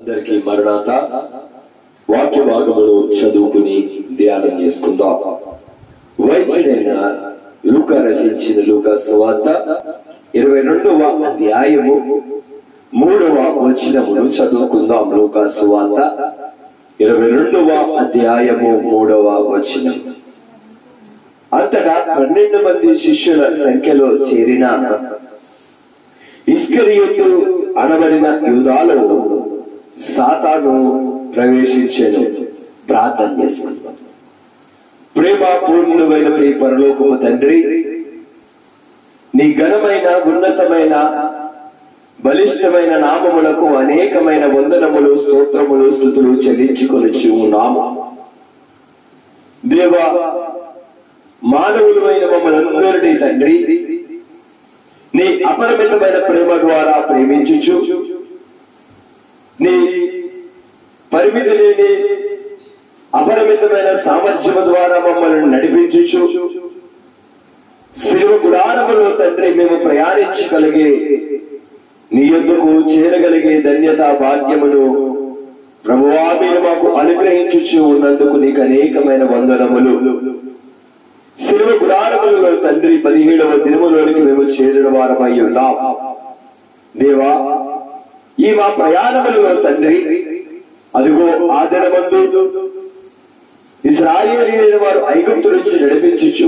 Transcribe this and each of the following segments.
అందరికీ మరణాత. వాక్య భాగమును చదువుకుని ధ్యానం చేసుకుందాం. వైద్యుడైన లూకా రచించిన లూకా సువార్త 22వ అధ్యాయము 3వ వచనమును చదువుకుందాం. లూకా సువార్త 22వ అధ్యాయము 3వ వచనం. అంతటా 12 మంది శిష్యుల సంఖ్యలో చేరిన ఇస్కరియోతు అనబడిన యూదాలో సాతాను ప్రవేశించెను. ప్రార్థన చేసుకుందాం. ప్రేమ పూర్ణుడైన ప్రియ పరలోకపు తండ్రి, నీ ఘనమైన ఉన్నతమైన బలిష్టమైన నామములకు అనేకమైన వందనములు, స్తోత్రములు, స్తుతులు చెల్లించుకొనుచు ఉన్నాము. దేవా, మానవులమైన మమ్మల్ని అందరినీ తండ్రి నీ అపరిమితమైన ప్రేమ ద్వారా ప్రేమించుచు, నీ పరిమితి లేని అపరిమితమైన సామర్థ్యము ద్వారా మమ్మల్ని నడిపించుచు, శిలువ గుడారములో తండ్రి మేము ప్రయాణించగలిగే, నీ యొద్దకు చేరగలిగే ధన్యత భాగ్యమును ప్రభువా మీరు మాకు అనుగ్రహించుచు ఉన్నందుకు నీకు అనేకమైన వందనములు. శిలువ గుడారములలో తండ్రి 17వ దినములోనికి మేము చేరిన వారమై ఉన్నాం. దేవా, ఈ మా ప్రయాణములలో తండ్రి అదిగో ఆ దినమందు ఇశ్రాయేలీయులైన వారు ఐగుప్తు నుంచి నడిపించుచు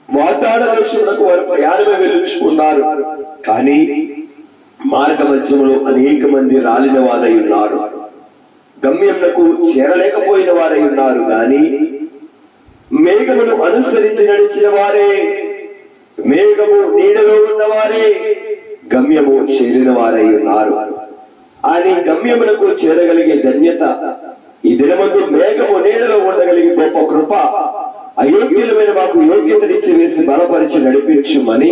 వాగ్దాన దేశములకు వారు ప్రయాణమే వెళ్ళుచుకున్నారు. కానీ మార్గ మధ్యములో అనేక మంది రాలిన వారై ఉన్నారు, గమ్యమునకు చేరలేకపోయిన వారై ఉన్నారు. గాని మేఘమును అనుసరించి నడిచిన వారే, మేఘము నీడలో ఉన్నవారే గమ్యము చేరిన వారై ఉన్నారు. అని గమ్యమునకు చేరగలిగే ధన్యత, ఈ దినమందు మేఘము నీడలో ఉండగలిగే గొప్ప కృప అయోగ్యులమైన మాకు యోగ్యతనిచ్చి వేసి బలపరిచి నడిపించుమని,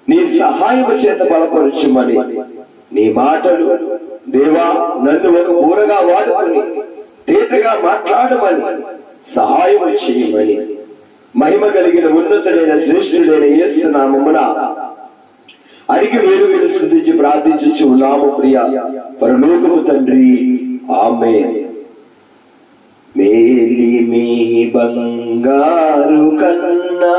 నీ సహాయము చేత బలపరచుమని, నీ మాటలు దేవా నన్ను ఒక ఊరగా వాడుకొని తేటగా మాట్లాడమని సహాయం చేయమని, మహిమ కలిగిన ఉన్నతుడైన శ్రేష్ఠుడైన యేసు నామమున అడిగి వేరు స్తుతించి ప్రార్థించుచు ఉన్నాము. ప్రియ పరలోకపు తండ్రి, ఆమేన్. మేలిమి బంగారు కన్నా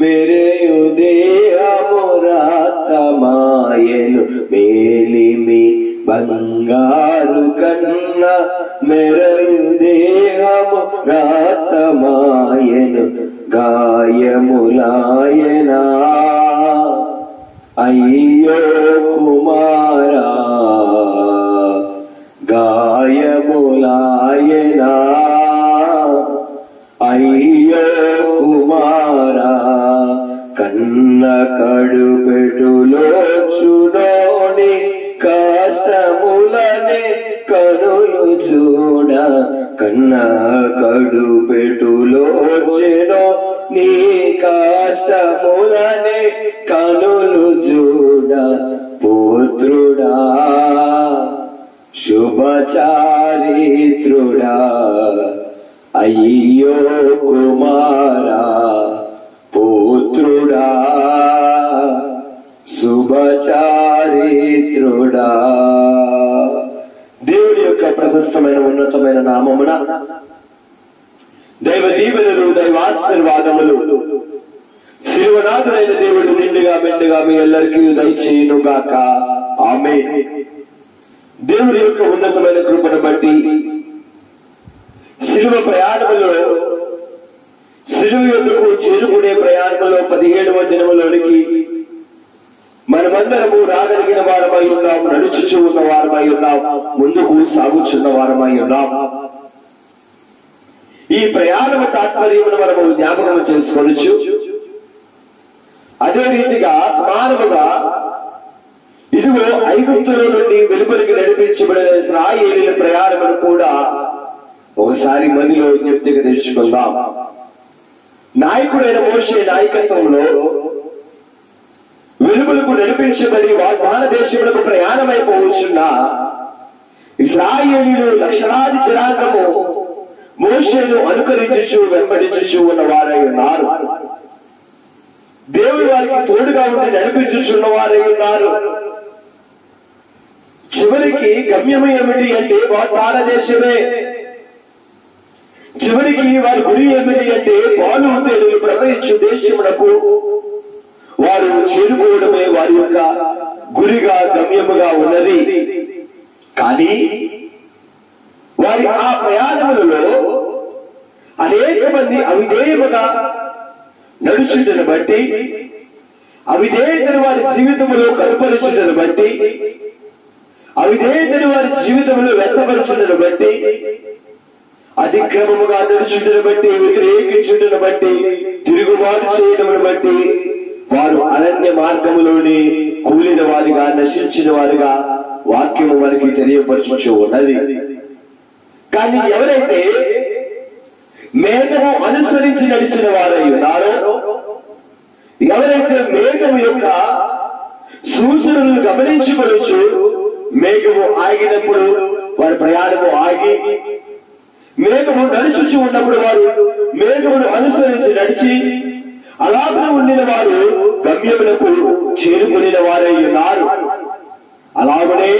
మేరే ఉదయము రాతమాయెను, మేలిమి బంగారు కన్నా మెరయు దేహము రాతమాయెను, గాయములాయనా అయ్యో కుమారా, గాయములాయనా అయ్యో కుమారా, కన్న కడుపెటులో చునోని కష్టములనే కనులు చూడ, కన్న కడుపెటులో చెనో నీ కష్టములనే కనులు చూడ, పుత్రుడా శుభచారిత్రుడా అయ్యో కుమారా, పుత్రుడా శుభచారిత్రుడా. దేవుడి యొక్క ప్రశస్తమైన ఉన్నతమైన నామమున దైవ దీవెనలు, దైవ ఆశీర్వాదములు శిలువనాథుడైన దేవుడు నిండుగా మెండుగా మీ అందరికీ దయచేయును గాక. ఆమేన్. దేవుడి యొక్క ఉన్నతమైన కృపను బట్టి శిలువ ప్రయాణములో, శిలువ యొద్దకు చేరుకునే ప్రయాణములో 17వ దినములోనికి మనమందరము రాగలిగిన వారమై ఉన్నాం, నడుచుచూ ఉన్న వారమై ఉన్నాం, ముందుకు సాగుచున్న వారమై ఉన్నాం. ఈ ప్రయాణము తాత్పర్యమును మనము జ్ఞాపకం చేసుకోవచ్చు. అదే రీతిగా సమానముగా ఇదిగో ఐగుప్తులో నుండి వెలుపలికి నడిపించబడిన ఇశ్రాయేలీయుల ప్రయాణమును కూడా ఒకసారి మదిలో జ్ఞప్తిగా తెచ్చుకుందాం. నాయకుడైన మోషే నాయకత్వంలో వెలుపలకు నడిపించబడి వాగ్దాన దేశములకు ప్రయాణమైపోవచ్చున్న ఇశ్రాయేలీయులు లక్షలాది జనాంగము మోషేను అనుకరించుచు వెంబడించుచు ఉన్న వారై ఉన్నారు. దేవుడు వారికి తోడుగా ఉండి నడిపించుచున్న వారై ఉన్నారు. చివరికి గమ్యం ఏమిటి అంటే వాగ్దాన దేశమే. చివరికి వారి గురి ఏమిటి అంటే పాలు తేనెలు ప్రవహించు దేశమునకు వారు చేరుకోవడమే వారి యొక్క గురిగా గమ్యముగా ఉన్నది. కానీ వారి ఆ ప్రయాణములలో అనేక మంది అవిధేయముగా నడుచుటను బట్టి, అవిధేయతను వారి జీవితంలో కనపరుచుటను బట్టి, అవిధేయతను వారి జీవితంలో వ్యక్తపరచుటను బట్టి, అతిక్రమముగా నడుచుటను బట్టి, వ్యతిరేకించుటను బట్టి, తిరుగుబాటు చేయడమును బట్టి వారు అరణ్య మార్గములోని కూలిన వారిగా, నశించిన వారిగా వాక్యము మనకి తెలియపరచు ఉన్నది. కానీ ఎవరైతే మేఘము అనుసరించి నడిచిన వారై ఉన్నారో, ఎవరైతే మేఘము యొక్క సూచనలను గమనించుకోవచ్చు, మేఘము ఆగినప్పుడు వారి ప్రయాణము ఆగి, మేఘము నడుచుచు ఉన్నప్పుడు వారు మేఘమును అనుసరించి నడిచి అలాగే ఉండిన వారు గమ్యములకు చేరుకుని వారై ఉన్నారు. అలాగనే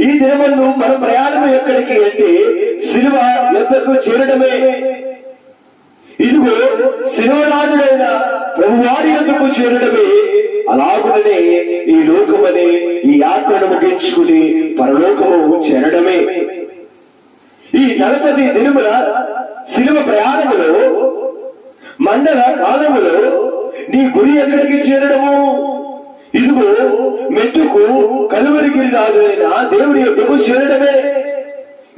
ఈ దినమందు మన ప్రయాణం ఎక్కడికి అంటే శిలువ యొద్దకు చేరడమే. ఇదిగో శిలువనాథుడైన ప్రభువారి యొద్దకు చేరడమే. అలాగుననే ఈ లోకమనే ఈ యాత్రను ముగించుకుని పరలోకము చేరడమే. ఈ 40 దినముల శిలువ ప్రయాణములో, మండల కాలములో నీ గురి ఎక్కడికి చేరడము? ఇదిగో మెట్టుకు కలువరిగిరి రాజులైన దేవుడి యొద్దకు చేరడమే.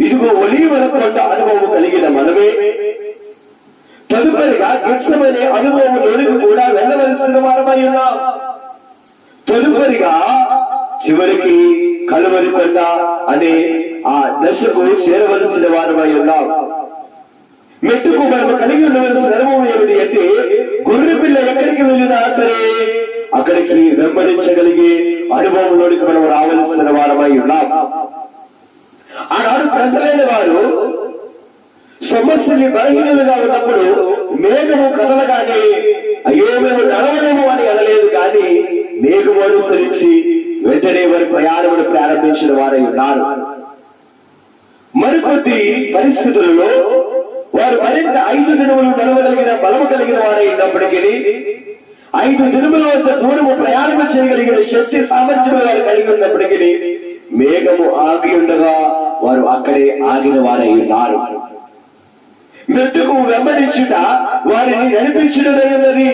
ఇదిగో ఒలీవల కొండ అనుభవం కలిగిన మనమే తదుపరిగా గెత్సెమనే అనుభవంలోనికి కూడా వెళ్ళవలసిన వారమై ఉన్నాం. తదుపరిగా చివరికి కలువరి కొండ అనే ఆ దశకు చేరవలసిన వారమై ఉన్నాం. మెట్టుకు మనము కలిగి ఉండవలసిన అనుభవం ఏమిటి అంటే, గొర్రె పిల్ల ఎక్కడికి వెళ్ళినా సరే అక్కడికి వెంబడించగలిగే అనుభవంలోనికి మనం రావలసిన వారమై ఉన్నాం. ఆనాడు ప్రజలైన వారు సమస్యలు బలహీనలుగా ఉన్నప్పుడు మేఘము కదలగానే అయ్యో మేము నడవలేము అని అనలేదు, కానీ మేఘము అనుసరించి వెంటనే వారి ప్రయాణమును ప్రారంభించిన వారై ఉన్నారు. మరికొద్ది పరిస్థితులలో వారు మరింత 5 దినములు నడవగలిగిన బలము కలిగిన వారై ఉన్నప్పటికీ, 5 దినముల వద్ద దూరము ప్రయాణము చేయగలిగిన శక్తి సామర్థ్యం వారు కలిగి ఉన్నప్పటికీ మేఘము ఆగి ఉండగా వారు అక్కడే ఆగిన వారై ఉన్నారు. మెట్టుకు వెంబడించుట వారిని నడిపించుటదై ఉన్నది.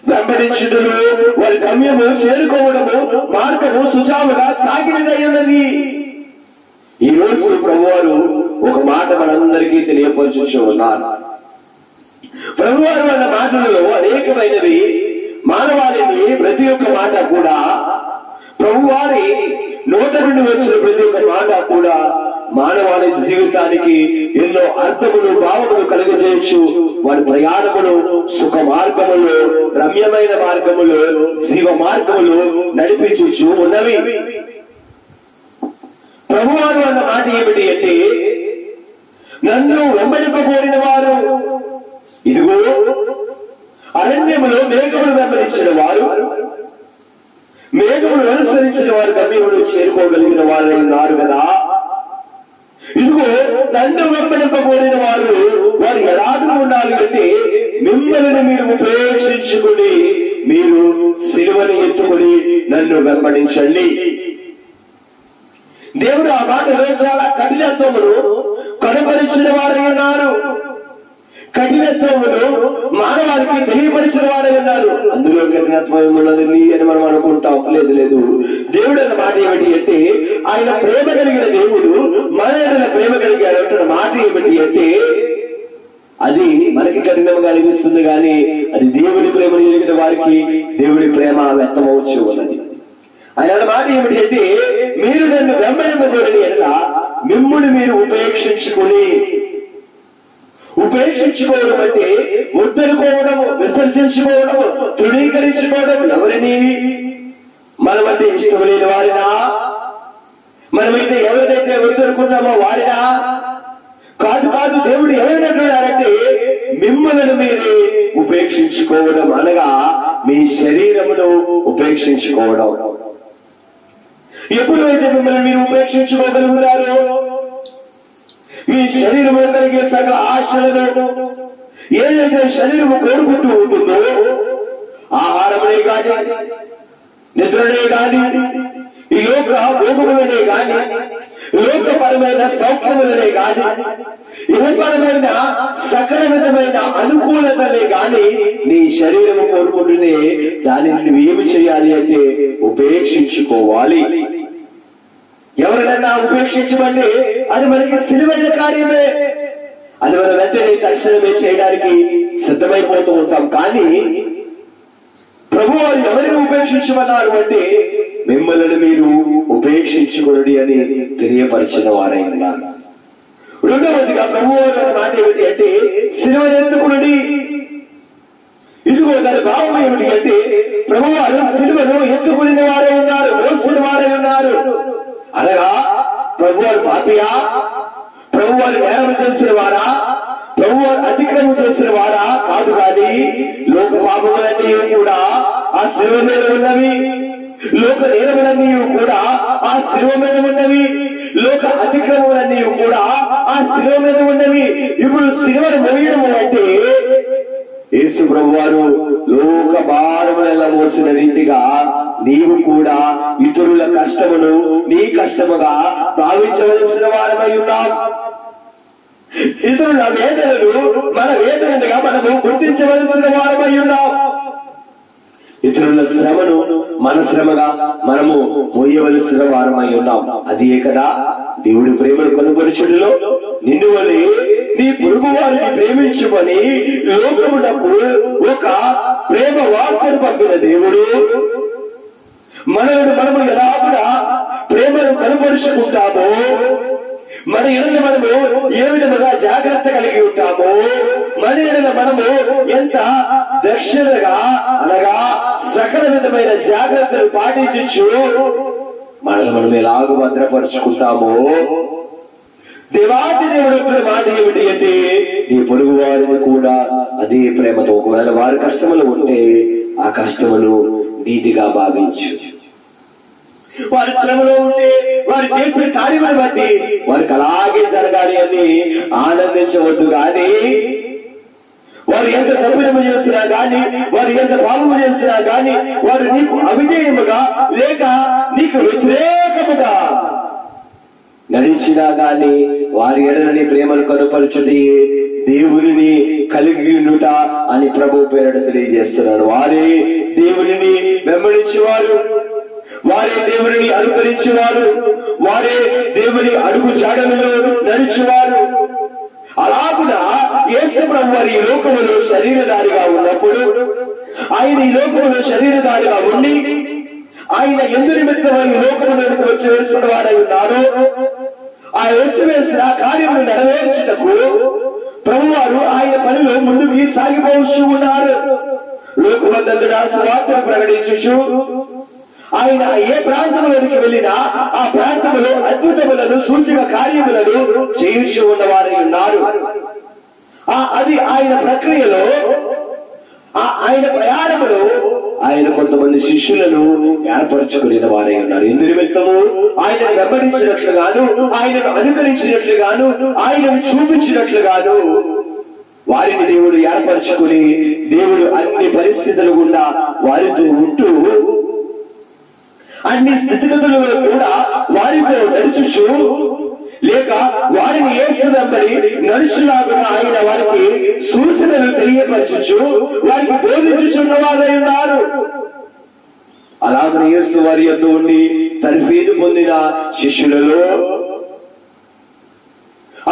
వెంబడించుటలో వారి గమ్యము చేరుకోవడము, మార్గము సుజావుగా సాగినదై ఉన్నది. ఈ రోజు ప్రభువారు ఒక మాట మనందరికీ తెలియపరచు ఉన్నారు. ప్రభువారు అన్న మాటలలో అనేకమైనవి మానవాళిని ప్రతి ఒక్క మాట కూడా, ప్రభువారి నోట నుండి వచ్చిన ప్రతి ఒక్క మాట కూడా మానవాళి జీవితానికి ఎన్నో అర్థములు, భావములు కలుగజేయచ్చు. వారి ప్రయాణములు సుఖ మార్గములు, రమ్యమైన మార్గములు, జీవ మార్గములు నడిపించు ఉన్నవి. ప్రభువారు అన్న మాట ఏమిటి అంటే, నన్ను వెంబడింపకోరిన వారు, ఇదిగో అరణ్యములో మేఘములు వెంబడించిన వారు, మేఘములు అనుసరించిన వారు గమ్యములు చేరుకోగలిగిన వారు ఉన్నారు కదా. ఇదిగో నన్ను వెంబడింపకోరిన వారు, వారు ఎలాగూ ఉండాలి అంటే మిమ్మల్ని మీరు ఉపేక్షించుకుని మీరు సిలువని ఎత్తుకుని నన్ను వెంబడించండి. దేవుడు ఆ మాటలో చాలా కఠినత్వమును కనపరిచిన వారై ఉన్నారు. కఠినత్వమును మానవాళికి తెలియపరిచిన వారై ఉన్నారు. అందులో కఠినత్వం ఉన్నది అని మనం అనుకుంటాం. లేదు లేదు, దేవుడు అన్న మాట ఏమిటి అంటే, ఆయన ప్రేమ కలిగిన దేవుడు మన ఎడల ప్రేమ కలిగాడు అంటున్న మాట ఏమిటి అంటే, అది మనకి కఠినంగా అనిపిస్తుంది, కానీ అది దేవుడి ప్రేమ కలిగిన వారికి దేవుడి ప్రేమ వ్యక్తమవచ్చు ఉన్నది. ఆయన మాట ఏమిటి అంటే, మీరు నన్ను వెంబడింపకోరని ఎడల మిమ్ముని మీరు ఉపేక్షించుకోవడం అంటే వద్దనుకోవడము, విసర్జించుకోవడము, తృణీకరించుకోవడం. ఎవరిని? మనమంటే ఇష్టం లేని వారినా? మనమైతే ఎవరినైతే వద్దనుకున్నామో వారినా? కాదు కాదు, దేవుడు ఎవరినట్టున్నారంటే మిమ్మల్ని మీరే ఉపేక్షించుకోవడం, అనగా మీ శరీరమును ఉపేక్షించుకోవడం. ఎప్పుడైతే మిమ్మల్ని మీరు ఉపేక్షించుకోగలుగుతారో, మీ శరీరంలో కలిగే సకల ఆశలను, ఏదైతే శరీరము కోరుకుంటూ ఉంటుందో, ఆహారమునే గాని, నిద్రనే గాని, ఈ లోక భోగములనే గాని, లోకపరమైన సౌఖ్యములనే గాని, ఇహపరమైన సకల విధమైన అనుకూలతలే గాని నీ శరీరము కోరుకుంటూనే దానిని నువ్వు ఏమి చేయాలి అంటే ఉపేక్షించుకోవాలి. ఎవరినైనా ఉపేక్షించమంటే అది మనకి సులువైన కార్యమే. అది మనం వెంటనే తక్షణమే చేయడానికి సిద్ధమైపోతూ ఉంటాం. కానీ ప్రభు వారు ఎవరిని ఉపేక్షించమన్నారు అంటే మిమ్మల్ని మీరు ఉపేక్షించుకోండి అని తెలియపరిచిన వారై ఉన్నారు. రెండవదిగా ప్రభు వారి మాట ఏమిటి అంటే సిలువను ఎత్తుకుని. ఇదిగో దాని భావం ఏమిటి అంటే ప్రభు వారు సిలువను ఎత్తుకుని వారై ఉన్నారు, మోసిన వారై ఉన్నారు. అనగా ప్రభు వారు పాపియా, ప్రభు వారు నేరం చేసిన వారా, ప్రభు వారు అతిక్రమం చేసిన వారా కాదు. కానీ లోక పాపములన్నీ కూడా ఆ శిలువ మీద ఉన్నవి, లోక నేరములన్నీ కూడా ఆ శిలువ మీద ఉన్నవి, లోక అతిక్రమములన్నీ కూడా ఆ శిలువ మీద ఉన్నవి. ఇప్పుడు శిలువను మోయడము అంటే యేసు ప్రభు వారు లోక భారములను మోసిన రీతిగా నీవు కూడా ఇతరుల కష్టమును నీ కష్టముగా భావించవలసిన వారమై ఉన్నాం. ఇతరుల వేదనను మన వేదనగా మనము గుర్తించవలసిన వారమై ఉన్నాం. ఇతరుల శ్రమను మన శ్రమగా మనము మోయవలసిన వారమై ఉన్నాం. అది కదా దేవుడి ప్రేమను కనుపరుచుడులో నిన్ను వలె నీ పొరుగు వారిని ప్రేమించుమని లోకమునకు ఒక ప్రేమ వార్తను పంపిన దేవుడు మనము ఎలా కూడా ప్రేమను కనుపరుచుకుంటామో, మన ఎడల మనము ఏ విధముగా జాగ్రత్త కలిగి ఉంటామో, మన ఎడల మనము ఎంత దక్షిణగా అనగా సకల విధమైన జాగ్రత్తలు పాటించు మనల్ని మనం ఎలాగూ భద్రపరుచుకుంటామో, దేవాది దేవుడు మాట ఏమిటి అంటే నీ పొరుగు వారిని కూడా అదే ప్రేమతో, ఒకవేళ వారి కష్టములు ఉంటే ఆ కష్టములు నీతిగా భావించు. వారి శ్రమలో ఉంటే వారు చేసిన కార్యములు బట్టి వారికి అలాగే జరగాలి అని ఆనందించవద్దు. కానీ వారు ఎంత తప్పిదము చేసినా గాని, వారు ఎంత పాపము చేసినా గాని, వారు నీకు అవిధేయముగా లేక నీకు వ్యతిరేకముగా నడిచినా గాని వారి ఎడలని ప్రేమను కనుపరచుడి దేవుని కలిగి ఉండుట అని ప్రభు పేరట తెలియజేస్తున్నాడు. వారే దేవుని వెంబడించేవారు, వారే దేవుని అనుకరించేవారు, వారే దేవుని అడుగు జాడలలో నడిచేవారు. అలాగున యేసు ప్రభు వారి ఈ లోకములో శరీరధారిగా ఉన్నప్పుడు, ఆయన ఈ లోకములో శరీరధారిగా ఉండి ఆయన ఎందు నిమిత్తమై ఈ లోకములకు వచ్చి వేస్తున్న వారై ఉన్నారు. ఆయన వచ్చి వేసిన కార్యములు నెరవేర్చుటకు ప్రభువారు ఆయన పనిలో ముందుకు సాగిపోవచ్చు ఉన్నారు. లోకమంతటా సువార్తను ప్రకటించుచు ఆయన ఏ ప్రాంతములోనికి వెళ్ళినా ఆ ప్రాంతములో అద్భుతములను సూచక కార్యములను చేయించు ఉన్నవారై ఉన్నారు. అది ఆయన ప్రక్రియలో, ఆయన ప్రయాణములో ఆయన కొంతమంది శిష్యులను ఏర్పరచుకునే వారై ఉన్నారు. ఎందు నిమిత్తము ఆయనను వెంబడించినట్లుగాను, ఆయనను అనుకరించినట్లుగాను, ఆయనను చూపించినట్లుగాను వారిని దేవుడు ఏర్పరచుకుని దేవుడు అన్ని పరిస్థితులు గుండా వారితో ఉంటూ అన్ని స్థితిగతులలో కూడా వారితో నడుచుచు లేక వారిని యేసు వెంబడి నడుచులాగా ఆయన వారికి సూచనలు తెలియపరచుచు వారికి బోధించుచున్న వారై ఉన్నారు. అలాగే యేసు వారి యొద్ద ఉండి తర్ఫీదు పొందిన శిష్యులలో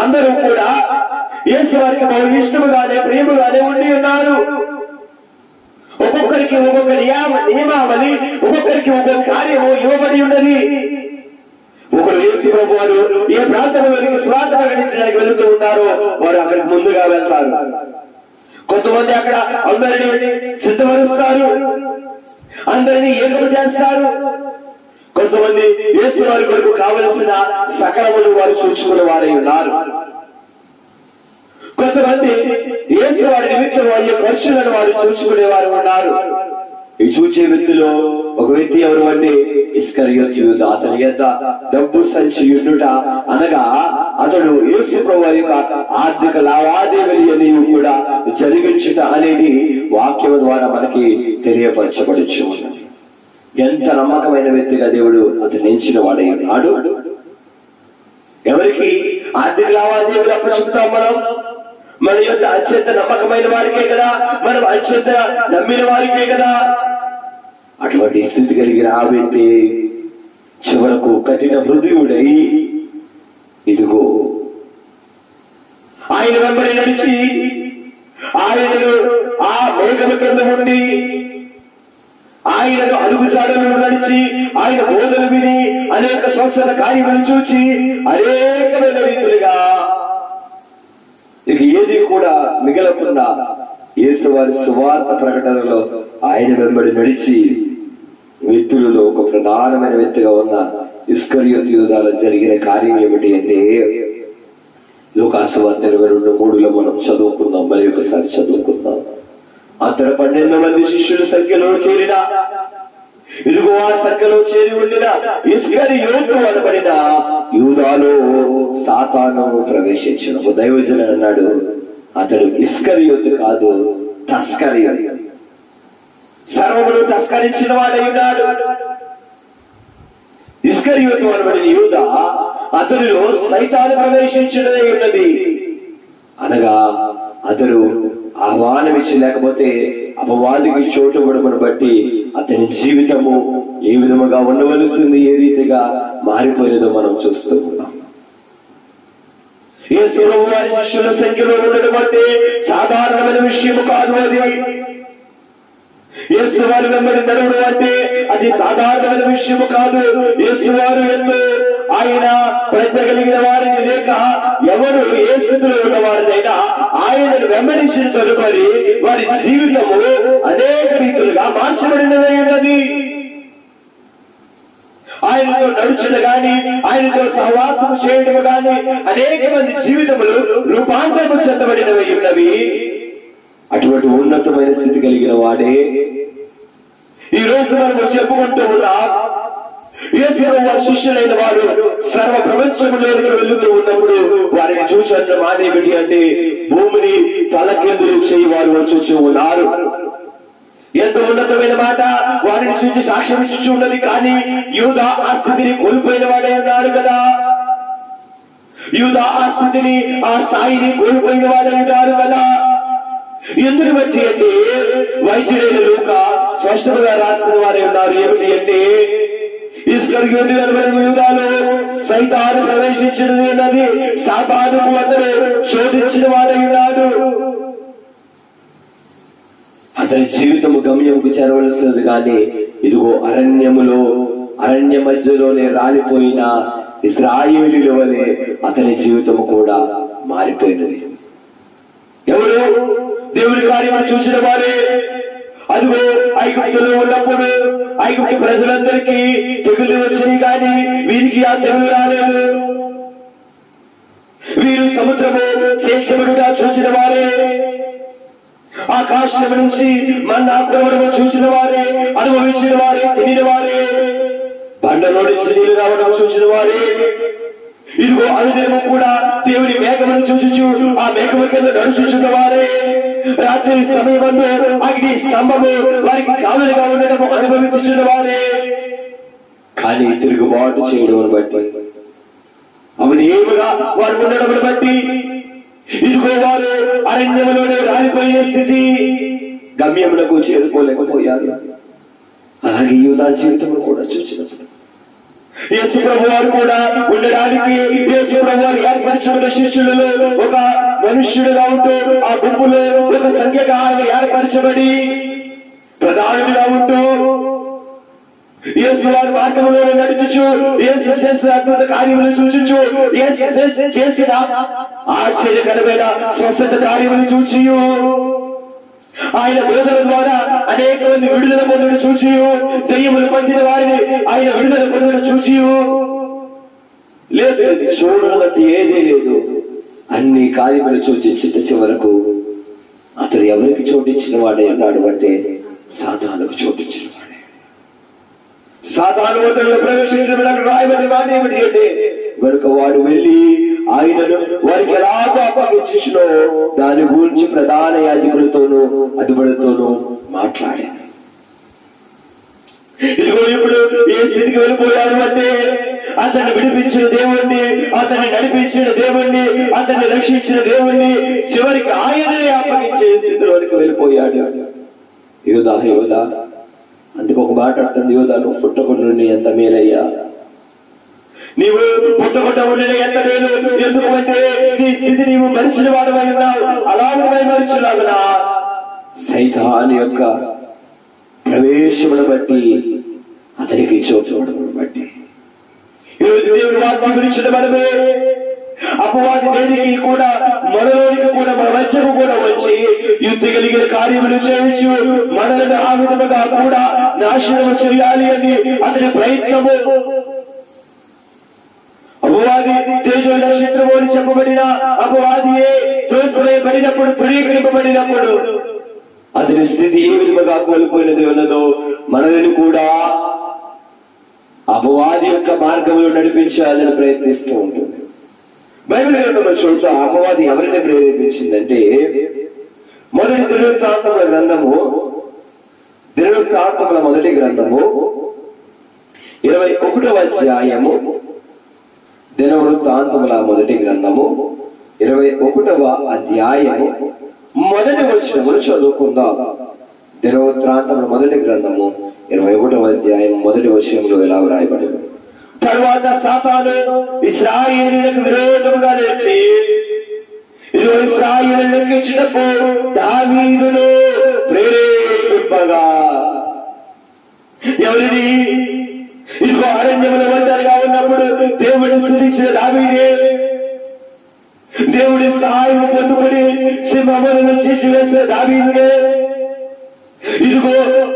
అందరూ కూడా యేసు వారికి బహు ఇష్టముగానే ప్రేమగానే ఉండి ఉన్నారు. ఒక్కొక్కరికి ఒక్కొక్క నియమావళి, ఒక్కొక్కరికి ఒక్కొక్క కార్యము ఇవ్వబడి ఉన్నది. ఒకరు యేసు ప్రభు వారు ఏ ప్రాంతంలోకి స్వార్థ ప్రకటించడానికి వెళుతూ ఉంటారో వారు అక్కడికి ముందుగా వెళ్తారు. కొంతమంది అక్కడ అందరినీ సిద్ధపరుస్తారు, అందరినీ ఏకము చేస్తారు. కొంతమంది యేసు వారి కొరకు కావలసిన సకలములు వారు చూసుకునే వారై ఉన్నారు. కొంతమంది యేసు వారి నిమిత్తం అయ్యే ఖర్చులను వారు చూసుకునే వారు ఉన్నారు. ఈ చూచే వ్యక్తిలో ఒక వ్యక్తి ఎవరు అంటే ఇస్కరియోతు యూదా. అతని యొద్ద డబ్బు సంచి ఉండుట అనగా అతడు యేసు ప్రభువు యొక్క ఆర్థిక లావాదేవీలు కూడా జరిగించుట అనేది వాక్యం ద్వారా మనకి తెలియపరచబడుచు ఉన్నది. ఎంత నమ్మకమైన వ్యక్తిగా దేవుడు అతను ఎంచిన వాడై ఉన్నాడు. ఎవరికి ఆర్థిక లావాదేవీలు అప్పచెప్తాం మనం? మన యొక్క అత్యంత నమ్మకమైన వారికే కదా, మనం అత్యంత నమ్మిన వారికే కదా. అటువంటి స్థితి కలిగిన ఆ వ్యక్తి చివరకు కఠిన హృదయుడై ఇదిగో ఆయన వెంబడి నడిచి ఆయనను ఆ మేఘల కింద ఉండి ఆయనను అడుగుజాడలను నడిచి ఆయన బోధలు విని అనేక స్వస్థత కార్యములు చూచి అనేకమైన రీతులుగా ఇక ఏది కూడా మిగలకుండా యేసువారి సువార్త ప్రకటనలో ఆయన వెంబడి నడిచి వ్యక్తులలో ఒక ప్రధానమైన వ్యక్తిగా ఉన్న ఇస్కరియోతు యూదాలో జరిగిన కార్యం ఏమిటి అంటే లూకాసు వార్త 22:3 మనం చదువుకుందాం. మరి ఒకసారి చదువుకుందాం. అతడు 12 మంది శిష్యుల సంఖ్యలో చేరిన ఇదిగో ఆ సంఖ్యలో చేరి ఉండిన ఇస్కరియోతు అనబడిన యూదాలో సాతాను ప్రవేశించిన ఒక దైవజనుడు అన్నాడు, అతడు ఇస్కరియోతు కాదు, తస్కరియోతు. సర్వమును తస్కరించిన వాడై ఉన్నాడు. ఇస్కరియోతు అనబడిన యూదా అతనిలో సైతాను ప్రవేశించడమే ఉన్నది. అనగా అతడు ఆహ్వానం ఇచ్చి లేకపోతే అపవాదికి చోటు ఇవ్వడమును బట్టి అతని జీవితము ఏ విధముగా ఉండవలసింది, ఏ రీతిగా మారిపోయినదో మనం చూస్తూ ఉన్నాం. యేసు ప్రభువు వారి శిష్యుల సంఖ్యలో ఉండడం అంటే సాధారణమైన విషయము కాదు. అది యేసు వారి వెంబడి నడవడం అంటే అది సాధారణమైన విషయము కాదు. యేసు వారు ఎంతో ఆయన ప్రజ్ఞ కలిగిన వారిని లేక ఎవరు ఏ స్థితిలో ఉన్న వారినైనా ఆయనను వెంబడించిన తదుపరి వారి జీవితము అనేక రీతులుగా మార్చబడినదై ఉన్నది. ఆయనతో నడుచుట గాని, ఆయనతో సహవాసము చేయడము గాని అనేక మంది జీవితములు రూపాంతరము చెందబడినవి ఉన్నవి. అటువంటి ఉన్నతమైన స్థితి కలిగిన వాడే ఈ రోజు మనం చెప్పుకుంటూ ఉన్నాం. యేసు వారి శిష్యులైన వారు సర్వ ప్రపంచంలోకి వెళ్తూ ఉన్నప్పుడు వారిని చూసిన మాట ఏమిటి అంటే భూమిని తలకిందులు చేయి వారు వచ్చి ఉన్నారు. ఎంతో ఉన్నతమైన మాట వారిని చూసి సాక్ష్యం ఇచ్చి ఉన్నది. కానీ యూదా ఆ స్థితిని కోల్పోయిన వాడే ఉన్నాడు కదా. యూదా ఆ స్థితిని, ఆ స్థాయిని కోల్పోయిన వాడే ఉన్నాడు కదా. ఎందుకు బట్టి అంటే వైద్యుడైన లూకా స్పష్టంగా రాసిన వారే ఉన్నారు. ఏమిటి అంటే ఇస్కరియోతు అనబడిన యూదాలో సైతాను ప్రవేశించడం ఉన్నది. సాతానుకు అతను శోధించిన వాడై ఉన్నాడు. అతని జీవితము గమ్యముకు చేరవలసినది కానీ ఇదిగో అరణ్య మధ్యలోనే రాలిపోయిన ఇశ్రాయేలీయుల వలె అతని జీవితము కూడా మారిపోయినది. ఎవరు దేవుని కార్యము చూసిన వారే. అదిగో ఐగుప్తులో ఉన్నప్పుడు ఐగుప్తు ప్రజలందరికీ తెగులు వచ్చినాయి, కానీ వీరికి ఆ తెగులు రాలేదు. వీరు సముద్రము చేర్చబడుగా చూసిన వారే, ఆకాశం నుంచి మన్నా కురవడము చూసిన వారే, అనుభవించిన వారే, తినిన వారే, బండలో నుంచి నీళ్ళు రావడం చూసిన వారే. ఇదిగో అనుదినము కూడా దేవుని మేఘమును చూచుచు ఆ మేఘము కింద నడుచుచున్న వారే, రాత్రి సమయమందు అగ్ని స్తంభము వారికి కావలిగా ఉండడము అనుభవించుచున్న వారే. కానీ తిరుగుబాటు చేయడం బట్టి, అవదేవుగా వారు ఉండడం బట్టి ఇదిగో వారు అరణ్యములోనే రాలిపోయిన స్థితి, గమ్యములకు చేరుకోలేకపోయారు. అలాగే యూదా జీవితంలో కూడా చూసినప్పుడు యేసు ప్రభు వారు కూడా ఉండడానికి యేసు ప్రభు వారు ఏర్పరిచిన శిష్యులలో ఒక మనుష్యుడుగా ఉంటూ ఆ గుంపులో ఒక సంఖ్యగా ఆయన ఏర్పరచబడి ప్రధానుడిగా ఉంటూ యేసు వారి మార్గంలో నడుచుచు, యేసు చేసిన అద్భుత కార్యములు చూచుచు, యేసు చేసిన ఆశ్చర్యకరమైన స్వస్థత కార్యములు చూచి ఆయన బోధన ద్వారా అనేక మంది విడుదల పొందడం చూసి, దెయ్యములు పట్టిన వారిని ఆయన విడుదల పొందడం చూసి, లేదు చూడాలంటే ఏదీ లేదు, అన్ని కార్యములు చూచి చిట్ట చివరకు అతడు ఎవరికి చోటించిన వాడే ఉన్నాడు అంటే సాతానుకు చోటించిన వాడే. సాతాను అతనిలో ప్రవేశించిన రాయబడి మాట ఏమిటి అంటే, కనుక వాడు వెళ్ళి ఆయనను వారికి ఎలాగో అప్పగించినో దాని గురించి ప్రధాన యాజకులతోనూ అధిపతులతోనూ మాట్లాడాను. ఇదిగో ఇప్పుడు ఏ స్థితికి వెళ్ళిపోయాడు అంటే, అతన్ని విడిపించిన దేవుణ్ణి, అతన్ని నడిపించిన దేవుణ్ణి, అతన్ని రక్షించిన దేవుణ్ణి చివరికి ఆయననే అప్పగించే స్థితిలోనికి వెళ్ళిపోయాడు. యోధా యోధా, అందుకు ఒక మాట అంటుంది, యోధా నువ్వు పుట్టకుండా ఎంత మేలయ్యా, నీవు పుట్టకుండా ఉండిన ఎంత మేలు. ఎందుకంటే నీ స్థితి నీవు మరిచిన వాడమై ఉన్నావు. అలాగే మరిచినాగునా సైతాను యొక్క ప్రవేశమును బట్టి, అతనికి చోటును బట్టి ఈరోజు దేవుని వాక్యం గురించిన మనమే అపవాది దేనికి కూడా మనలోనికి కూడా మన మధ్యకు కూడా వచ్చి యుద్ధ కలిగిన కార్యములు చేయించు మనలను ఆ విధముగా కూడా నాశనం చేయాలి అని అతని ప్రయత్నము. అపవాది తేజో నక్షత్రము అని చెప్పబడిన అపవాదియే త్రోసివేయబడినప్పుడు, తృణీకరింపబడినప్పుడు అతని స్థితి ఏ విధముగా కోల్పోయినది ఉన్నదో మనల్ని కూడా అపవాది యొక్క మార్గంలో నడిపించాలని ప్రయత్నిస్తూ ఉంటుంది. బైబిల్ గ్రంథంలో చోట అపవాది ఎవరిని ప్రేరేపించిందంటే, మొదటి దినవృత్తాంతముల గ్రంథము, దినవృత్తాంతముల మొదటి గ్రంథము 21వ అధ్యాయము, దినవృత్తాంతముల మొదటి గ్రంథము 21వ అధ్యాయము మొదటి వచనమును చదువుకుందాం. దినవృత్తాంతముల మొదటి గ్రంథము 21వ అధ్యాయం మొదటి వచనంలో ఎలా రాయబడింది, తరువాత సాతాను ఇశ్రాయేలీయులకు విరోధముగా లేచి ఇదిగో ఇశ్రాయేలీయులకు ఇచ్చినప్పుడు దావీదును ప్రేరేపింపగా, ఎవరిని? ఇదిగో అరణ్యముల ఒంటరిగా ఉన్నప్పుడు దేవుడిని స్తుతించిన దావీదే, దేవుడి సహాయం పొందుకొని సింహములను చీల్చివేసిన దావీదునే, ఇదిగో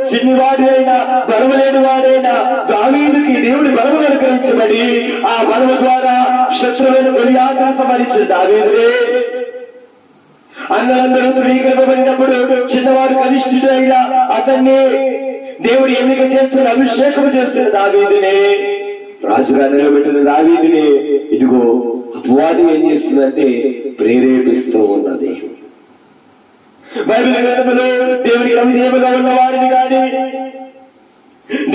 చిన్నవాడి అయినా బలములేని వాడైనా దావీదుకి దేవుడి బలమును అనుగ్రహించబడి ఆ బలము ద్వారా శత్రువులను గొలియాతును సంహరించిన దావీదునే, అన్నలందరూ తృణీకరింపబడినప్పుడు చిన్నవాడు కనిష్ఠుడైనా అతన్ని దేవుడు ఎన్నిక చేస్తున్న, అభిషేకం చేస్తున్న దావీదునే, రాజుగా నిలబెట్టిన దావీదునే ఇదిగో అపవాది ఏం చేస్తుందంటే ప్రేరేపిస్తూ ఉన్నది. బైబిల్ గ్రంథంలో దేవుడికి అవిధేయముగా ఉన్న వారిని కానీ,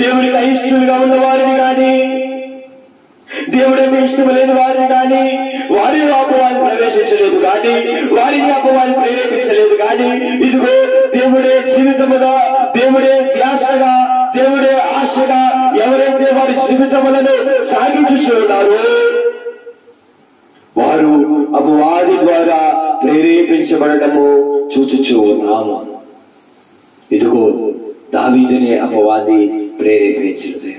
దేవుడికి అయిష్టలుగా ఉన్న వారిని కానీ, దేవుడికి ఇష్టం లేని వారిని కానీ వారిని అపవాది ప్రవేశించలేదు కానీ, వారిని అపవాది ప్రేరేపించలేదు కానీ, ఇదిగో దేవుడే జీవితముగా, దేవుడే ధ్యాసగా, దేవుడే ఆశగా ఎవరైతే వారి జీవితములను సాగించుచున్నారో వారు అపవాది ద్వారా ప్రేరేపించబడము చూచుచూ ఉన్నాము. ఇదిగో దావీదునే అపవాది ప్రేరేపించినది.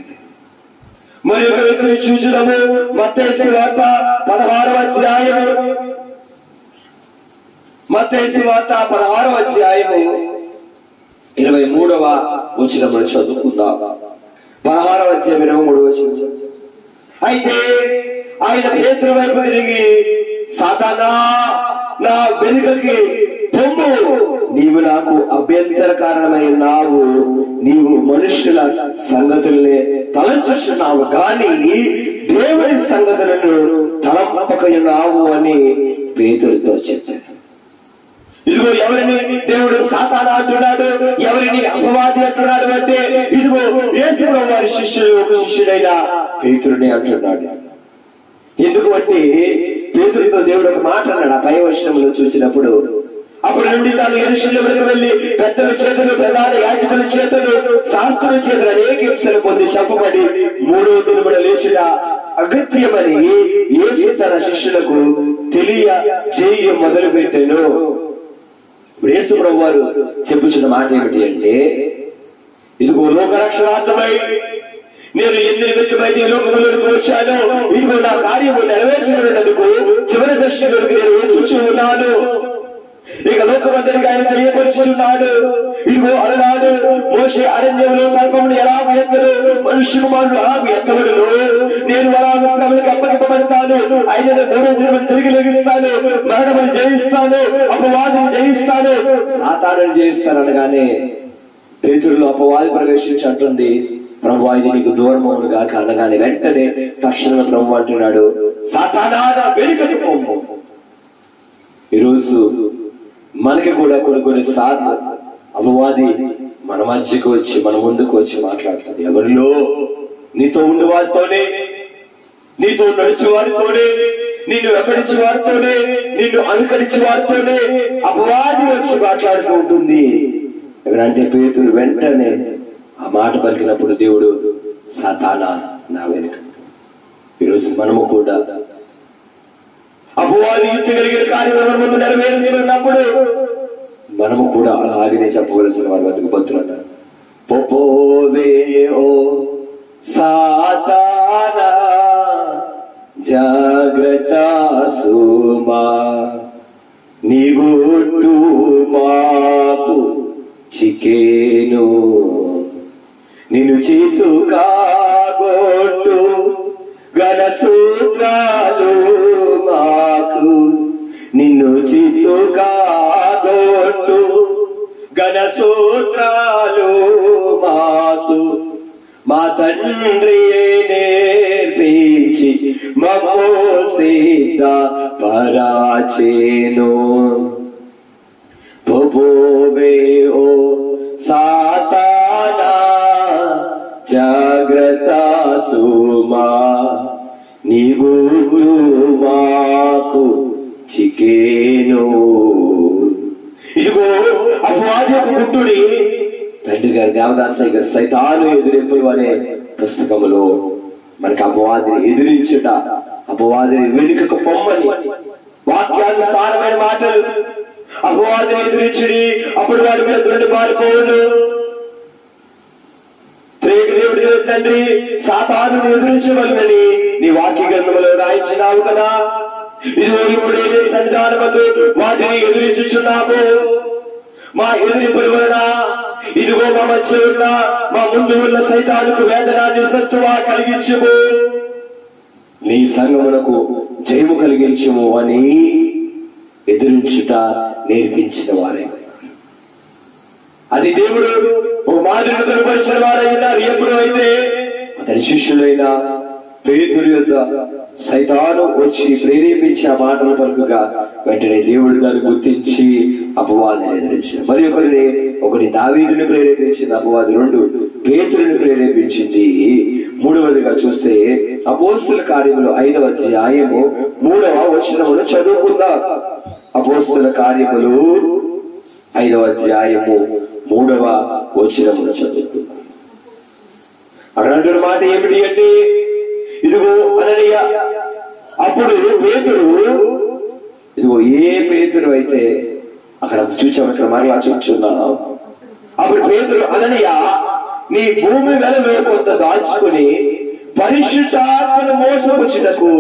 మరి ఒక వ్యక్తిని చూచుదాము. మత్తయి సువార్త 16వ అధ్యాయము, మత్తయి సువార్త 16వ అధ్యాయము 23వ వచనమును చదువుకుందాం. 16వ అధ్యాయం 23వ వచనం. అయితే ఆయన పేతురు వైపు తిరిగి, సాతానా నా వెనుకకి పొమ్ము, నీవు నాకు అభ్యంతర కారణమై ఉన్నావు, నీవు మనుషుల సంగతుల్ని తలంచుచున్నావు గాని దేవుడి సంగతులను తలంపకయున్నావు అని పేతురుతో చెప్పాడు. ఇదిగో ఎవరిని దేవుడు సాతానా అంటున్నాడు, ఎవరిని అపవాది అంటున్నాడు అంటే ఇదిగో యేసుప్రభువు వారి శిష్యుడు, ఒక శిష్యుడైన పేతురుని అంటున్నాడు. ఎందుకు అంటే పేతురుతో దేవుడు ఒక మాట అన్నాడు. ఆ పై వచనంలో చూసినప్పుడు, అప్పుడు నుండి తాను యెరూషలేముకు వెళ్లి పెద్దల చేతులు, ప్రధాన యాజకుల చేతులు, శాస్త్రుల చేతులు అనేక హింసలు పొంది చంపబడి 3వ దినమున లేచిన అగత్యమని యేసు తన శిష్యులకు తెలియజేయ మొదలు పెట్టెను. యేసు ప్రభువు వారు చెప్పుచున్న మాట ఏమిటి అంటే, ఇదిగో లోకరక్షణార్థమై నేను ఎన్ని నిమిత్తమైతే లోకములకు వచ్చాను, ఇదిగో నా కార్యము నెరవేర్చబడినందుకు చివరి దర్శకులకు నేను చూసి ఉన్నాను. ఇక లోకమందరిగా ఆయన తెలియపరుచున్నాడు. ఇదిగో అలనాడు మోషే అరణ్యంలో సర్పమును ఎలాగ ఎత్తడు, మనుష్య కుమారుడు అలాగ ఎత్తబడును, నేను అలాగ శ్రమలకు అప్పగింపబడతాను, ఆయనను 3వ దినమున తిరిగి లెగిస్తాను, మరణమును జయిస్తాను, అపవాదిని జయిస్తాను, సాతానుని జయిస్తాను అనగానే పేతురులో అపవాది ప్రవేశించి అంటుంది, ప్రభువా ఇది నీకు దూరం అవునుగా అనగానే వెంటనే తక్షణమే ప్రభు అంటున్నాడు, సాతానా నా వెనుకకు పొమ్ము. ఈరోజు మనకి కూడా కొన్ని సార్లు అపవాది మన మధ్యకు వచ్చి మన ముందుకు వచ్చి మాట్లాడుతుంది. ఎవరిలో? నీతో ఉండే వారితోనే, నీతో నడిచే వారితోనే, నిన్ను వెంబడించే వారితోనే, నిన్ను అనుకరించే వారితోనే అపవాది వచ్చి మాట్లాడుతూ ఉంటుంది. ఎవరంటే పేతురు వెంటనే ఆ మాట పలికినప్పుడు దేవుడు సాతానా నా వెనుక. ఈరోజు మనము కూడా అపవాది యుద్ధ కలిగిన కార్యక్రమం ముందు నెరవేరుస్తున్నప్పుడు మనము కూడా అలాగనే చెప్పవలసిన వారి వద్దకు బతున్నారు. పోపోవే ఓ సాతానా జాగ్రత్త సుమా, నీ గుట్టు మాకు చికేను, నిన్ను చేతు కాగొట్టు గణ సూత్రాలు మాకు, నిన్ను చేతు కాగొట్టు గణ సూత్రాలు మాకు, మా తండ్రి నేర్పించి మమ్మో సిద్ధ పరాచేను. పోవే ఓ సాతానా జాగ్రత్త సుమా, నీ గుట్టు మాకు చికేను. ఇదిగో అపవాది యొక్క గుట్టుని తండ్రి గారి దేవదాసయ్య గారు సైతాను ఎదురెంపులు అనే పుస్తకములో మనకి అపవాదిని ఎదిరించుట, అపవాదిని వెనుకకు పొమ్మని వాక్యానుసారమైన మాటలు, అపవాదిని ఎదిరించుడి అప్పుడు వారి మీద దొండి పారిపోవును. దేవుడి తండ్రి సాతాను ఎదిరించవలనని నీ వాక్య గ్రంథములో రాయించినావు కదా. ఇదిగో ఇప్పుడేదే సన్నిధానమందు వాటిని ఎదిరించుచున్నాము. మా ఎదిరింపుల వలన ఇదిగో మా మధ్య ఉన్న మా ముందు ఉన్న సైతానుకు వేదనాన్ని సత్తువా కలిగించుము, నీ సంగమునకు జయము కలిగించుము అని ఎదురించుట నేర్పించిన వారే. అది దేవుడు ఒక మాదిరిని కనపరిచిన వారై ఉన్నారు. ఎప్పుడు అయితే అతని శిష్యులైన పేతురు యొద్ద సైతాను వచ్చి ప్రేరేపించి ఆ మాటలు పలుకుగా వెంటనే దేవుడు దాన్ని గుర్తించి అపవాదిని ఎదిరించాడు. మరి ఒకటి దావీదుని ప్రేరేపించింది అపవాది, 2 పేతురుని ప్రేరేపించింది. 3వదిగా చూస్తే అపోస్తుల కార్యములు 5వ అధ్యాయము 3వ వచనమును చదువుకుందాం. అపోస్తుల కార్యములు 5వ అధ్యాయము 3వ వచనమును చదువుకుందాం. అక్కడ అంటున్న మాట ఏమిటి అంటే, ఇదిగో అననీయ అప్పుడు పేతురు, ఇదిగో ఏ పేతురు అయితే అక్కడ చూసాం, ఇక్కడ మరలా చూచున్నాం. అప్పుడు పేతురు, అననీయ నీ భూమి వెలలో కొంత దాచుకుని పరిశుద్ధాత్మను మోసపుచ్చుటకు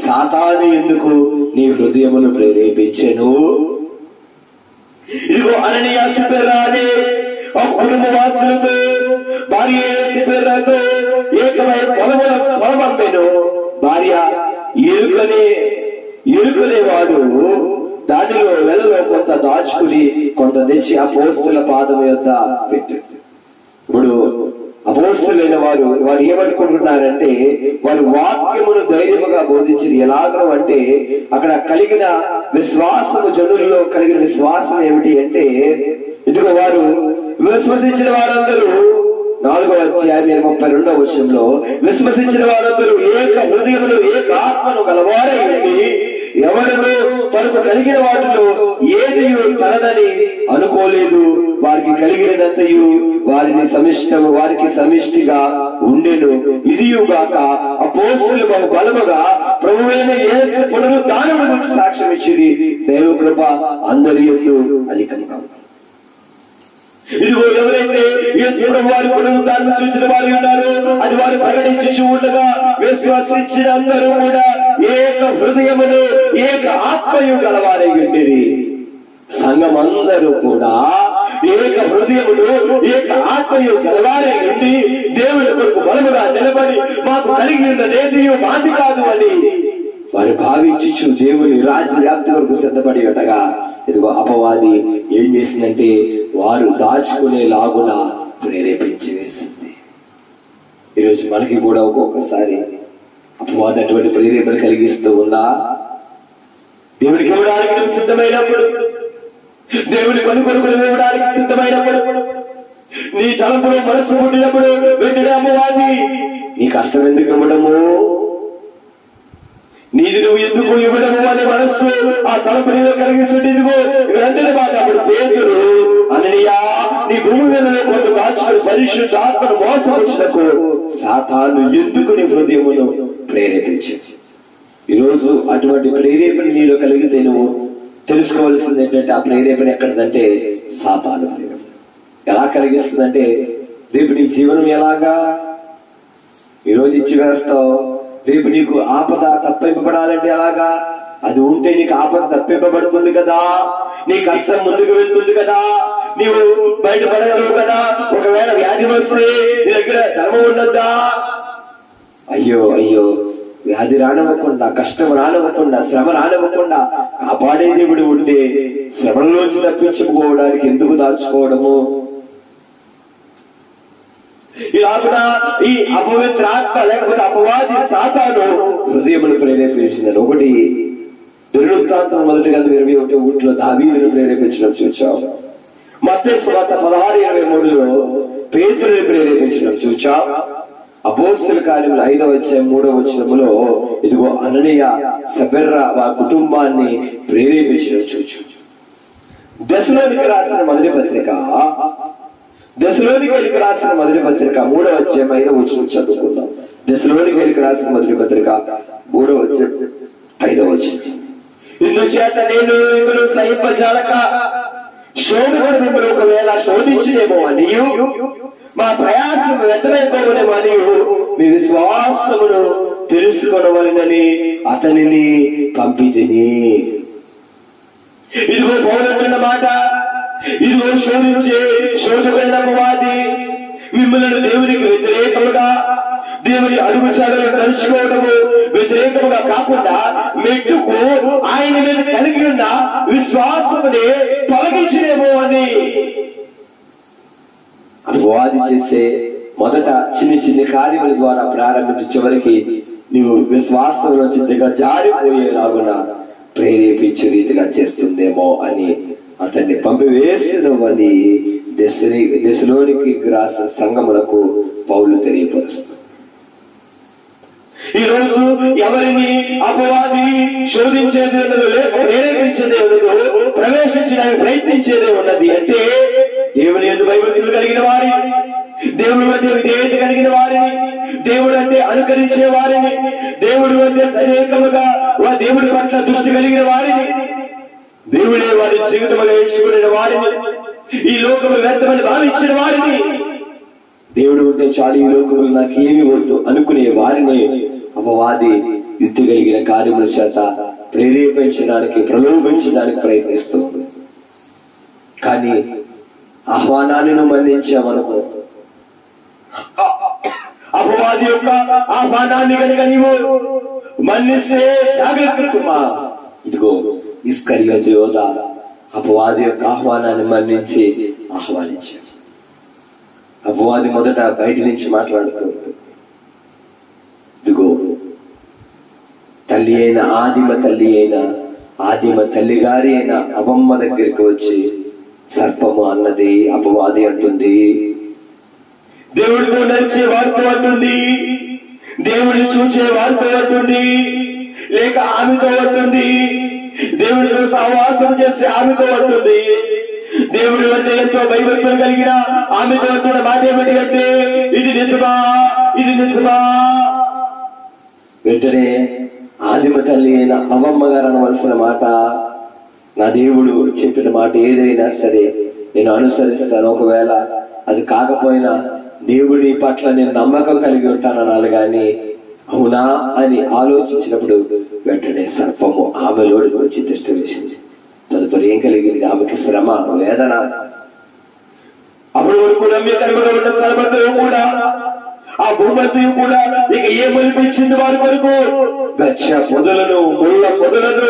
సాతాను ఎందుకు నీ హృదయమును ప్రేరేపించెను? ఇదిగో అననీయ సిపెర్రా అనే ఒక కుటుంబ వాసులతో భార్య సిపెర్రాతో ఏకమై పొలమంపెను. భార్య ఎరుకనేవాడు దానిలో వెలలో కొంత దాచుకుని కొంత తెచ్చి అపోస్తుల పాదం యొద్ద పెట్టు. ఇప్పుడు అపోస్తులైన వారు ఏమనుకుంటున్నారంటే, వారు వాక్యమును ధైర్యముగా బోధించింది. ఎలాగో అంటే అక్కడ కలిగిన విశ్వాసము, జనులలో కలిగిన విశ్వాసం ఏమిటి అంటే, ఇదిగో వారు విశ్వసించిన వారందరూ 4వ అధ్యాయం 32వ వచనంలో విశ్వసించిన వారందరూ ఏక హృదయములు ఏక ఆత్మను గలవారై ఉండి ఎవడను తనకు కలిగిన వాటిలో ఏది తనదని అనుకోలేదు. వారికి కలిగినదంతయు వారికి సమిష్టిగా ఉండెను. ఇదియుగాక అపోస్తులు బహు బలముగా ప్రభువైన యేసు పునరుద్ధానమును గురించి సాక్ష్యం ఇచ్చింది. దైవ కృప అందరి యందు అధికంగా. ఇదిగో ఎవరైతే యేసు వారి పునరుద్ధానం చూసిన వారు ఉన్నారో అది వారు ప్రకటించి ఉండగా విశ్వసించిన అందరూ కూడా ఏక హృదయమును ఏక ఆత్మయు గలవారై ఉండిరి. సంఘం అందరూ కూడా ఏక హృదయమును ఏక ఆత్మయు గలవారై ఉండి దేవుని కొరకు బలముగా నిలబడి మాకు కలిగి ఉన్నదేది మాది కాదు అని వారు భావించు దేవుని రాజ్య వ్యాప్తి వరకు సిద్ధపడి ఉండగా ఇదిగో అపవాది ఏం చేసిందంటే వారు దాచుకునే లాగున ప్రేరేపించి వేసింది. ఈరోజు మనకి కూడా ఒక్కొక్కసారి అపవాది అటువంటి ప్రేరేపణ కలిగిస్తూ ఉందా? దేవుడికి ఇవ్వడానికి నువ్వు సిద్ధమైనప్పుడు, దేవుని కొనుగోలు ఇవ్వడానికి సిద్ధమైనప్పుడు, నీ తలంపులో మనస్సు పుట్టినప్పుడు వెంటనే అమ్మవాది నీ కష్టం ఎందుకు ఇవ్వడము, నీది నువ్వు ఎందుకు ఇవ్వడము అనే మనస్సు ఆ తలంపు నీలో కలిగిస్తుంటే ఇదిగో వెంటనే మాట అప్పుడు పేతురు అననీయా నీ భూమి మీద కొంత దాచుకుని పరిశుద్ధ ఆత్మను మోసపరిచినకు సాతాను ఎందుకు నీ హృదయమును ప్రేరేపించింది. ఈరోజు అటువంటి ప్రేరేపణ నీలో కలిగితే నువ్వు తెలుసుకోవాల్సింది ఏంటంటే ఆ ప్రేరేపణ ఎక్కడిదంటే సాతాను ప్రేరేపణ. ఎలా కలిగిస్తుందంటే రేపు నీ జీవనం ఎలాగా ఈరోజు ఇచ్చి వేస్తావు, రేపు నీకు ఆపద తప్పింపబడాలంటే ఎలాగా, అది ఉంటే నీకు ఆపద తప్పింపబడుతుంది కదా, నీ కష్టం ముందుకు వెళ్తుంది కదా, నీవు బయటపడగలవు కదా. ఒకవేళ వ్యాధి వస్తే నీ దగ్గర ధర్మం ఉండద్దా? అయ్యో అయ్యో వ్యాధి రానివ్వకుండా, కష్టం రానివ్వకుండా, శ్రమ రానివ్వకుండా కాపాడే దేవుడు ఉంటే శ్రమలోంచి తప్పించుకోవడానికి ఎందుకు దాచుకోవడము? ఇలాగున ఈ అపవిత్ర ఆత్మ లేకపోతే అపవాది సాతాను హృదయమును ప్రేరేపించినాడు. ఒకటి దుర్వృత్తాంతం 1:21 దావీదును ప్రేరేపించడం చూచాం. మత్తయి సువార్త 16:23 పేతురుని ప్రేరేపించడం చూచాం. అపోస్తల కార్యములు 5:3 ఇదిగో అననీయ సపెర్రా వారి కుటుంబాన్ని ప్రేరేపించడం చూచాం. దశలోనికి రాసిన మొదటి పత్రిక 3:5 చదువుకుందాం. దశలోనికి రాసిన మొదటి పత్రిక 3:5 ఇందుచేత నేను ఇందులో సహింపజాలక శోధకుడు మిమ్మల్ని ఒకవేళ శోధించినేమో అనియు మా ప్రయాసం వ్యర్థమైపోవనేమో అనియు మీ విశ్వాసమును తెలుసుకొనవలెనని అతనిని పంపితిని. ఇదిగో పౌలంటున్న మాట, ఇదిగో శోధించే శోధకుడైన అపవాది మిమ్మల్ని దేవునికి వ్యతిరేకముగా, దేవుని అడుగుజాడలు నడుచుకోవడము వ్యతిరేకముగా కాకుండా మెట్టుకు ఆయన మీద కలిగి ఉన్న విశ్వాసమునే తొలగించలేమో అని. అపవాది చేసే మొదట చిన్ని చిన్ని కార్యముల ద్వారా ప్రారంభించి చివరికి నీవు విశ్వాసంలో చిన్నగా జారిపోయేలాగున ప్రేరేపించే రీతిగా చేస్తుందేమో అని అతన్ని పంపివేసినవని దశలోనికి రాసిన సంఘములకు పౌలు తెలియపరుస్తుంది. ఈ రోజు ఎవరిని అపవాది శోధించేది ఉన్నదో, లేక ప్రేరేపించేదే ఉన్నదో, ప్రవేశించడానికి ప్రయత్నించేదే ఉన్నది అంటే దేవుని యందు భయభక్తులు కలిగిన వారిని, దేవుడి మధ్య విధేయత కలిగిన వారిని, దేవుడు అంటే అనుకరించే వారిని, దేవుడి మధ్య తదేకముగా దేవుడి పట్ల దృష్టి కలిగిన వారిని, దేవుడే వారి జీవితముగా ఎంచుకునే వారిని, ఈ లోకము వ్యర్థమని భావించిన వారిని, దేవుడు ఉంటే చాలు ఈ లోకములు నాకేమి వద్దు అనుకునే వారిని అపవాది యుద్ధి కలిగిన కార్యముల చేత ప్రేరేపించడానికి, ప్రలోభించడానికి ప్రయత్నిస్తుంది. కానీ ఆహ్వానాన్ని మన్నించామనుకో, అపవాది యొక్క ఆహ్వానాన్ని కనుక నీవు మన్నిస్తే జాగ్రత్త సుమా. ఇదిగో ఇస్కరియోతు యోధ అపవాది యొక్క ఆహ్వానాన్ని మన్నించి ఆహ్వానించాడు. అపవాది మొదట బయట నుంచి మాట్లాడుతూ, ఇదిగో తల్లి అయిన ఆదిమ తల్లి గారి అయిన అవమ్మ దగ్గరికి వచ్చి సర్పము అన్నది అపవాది అంటుంది, దేవుడితో నడిచే వారితో అంటుంది, దేవుడిని చూచే వారితో అంటుంది, లేక ఆమెతో అంటుంది, దేవుడితో సహవాసం చేసే ఆమెతో అంటుంది, దేవుడి అంటే ఎంతో భయభక్తులు కలిగిన ఆమెతో అంటున్న మాట ఏమిటి అంటే ఇది నిజమా, ఇది నిజమా. వెంటనే ఆదిమ తల్లి అయిన అవమ్మ గారు అనవలసిన మాట, నా దేవుడు చెప్పిన మాట ఏదైనా సరే నేను అనుసరిస్తాను, ఒకవేళ అది కాకపోయినా దేవుడి పట్ల నేను నమ్మకం కలిగి ఉంటాననాలి గాని అవునా అని ఆలోచించినప్పుడు వెంటనే సర్పము ఆమెలోకి వచ్చి తిష్ట వేసింది. తదుపరి ఏం కలిగింది? ఆమెకి శ్రమ, వేదన. అప్పటి వరకు నమ్మి కనుమలో ఉన్న సర్వతో కూడా ఆ భూమతి కూడా ఇక ఏమనిపించింది వారి వరకు? గచ్చ పొదలను, ముళ్ళ పొదలను,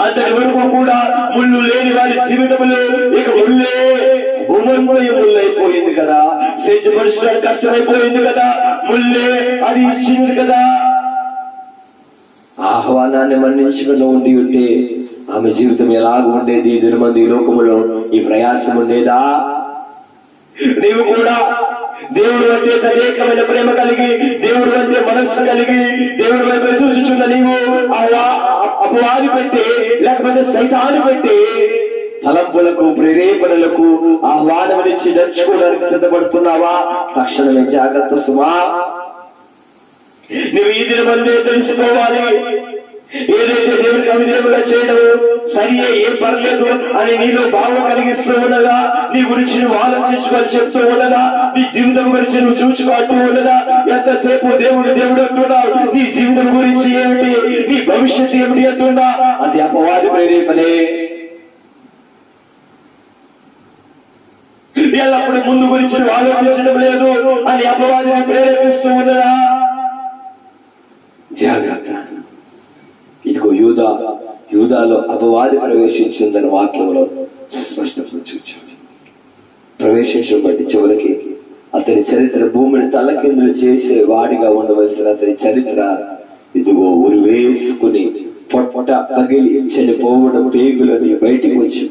అంతటి వరకు కూడా ముళ్ళు లేని వారి జీవితంలో ఇక ముళ్ళే భూమంతా ముళ్ళైపోయింది కదా, సేద్యపరచడానికి కష్టమైపోయింది కదా, ముళ్ళే అది ఇచ్చింది కదా. ఆహ్వానాన్ని మన్నించకుండా ఉంటే ఆమె జీవితం ఎలాగ ఉండేది? 10 మంది ఈ లోకములో ఈ ప్రయాసం ఉండేదా? నీవు కూడా దేవుడు అంటే తదేకమైన ప్రేమ కలిగి, దేవుడు అంటే మనస్సు కలిగి, దేవుడు వైపు చూచుచున్న నీవు అపవాది పెట్టే లేకపోతే సైతాను పెట్టే తలంపులకు ప్రేరేపణలకు ఆహ్వానమిచ్చి నడుచుకోవడానికి సిద్ధపడుతున్నావా? తక్షణమే జాగ్రత్త సుమా. నువ్వు ఈ దినమందే తెలుసుకోవాలి. ఏదైతే దేవుడికి అవిధేయముగా చేయడం సరియే, ఏం పర్లేదు అని నీలో భావం కలిగిస్తూ ఉన్నదా, నీ గురించి నువ్వు ఆలోచించుకొని చెప్తూ ఉన్నదా, నీ జీవితం గురించి నువ్వు చూచుకుంటూ ఉన్నదా? ఎంతసేపు దేవుడు దేవుడు అంటున్నావు, నీ జీవితం గురించి ఏమిటి, నీ భవిష్యత్తు ఏమిటి అంటున్నా? అది అపవాది ప్రేరేపణే. ఎల్లప్పుడు ముందు గురించి నువ్వు ఆలోచించడం లేదు అని అపవాదిని ప్రేరేపిస్తూ ఉన్నదా? జాగ్రత్త. ఇదిగో యూదాలో అపవాది ప్రవేశించిందని వాక్యంలో స్పష్టంగా చూచాడు. ప్రవేశించబట్టి చివరికి అతని చరిత్ర భూమిని తలకిందులు చేసే వాడిగా ఉండవలసిన అతని చరిత్ర ఇదిగో ఉరివేసుకుని పొట్ట పగిలి చనిపోవడం, పేగులని బయటికి వచ్చి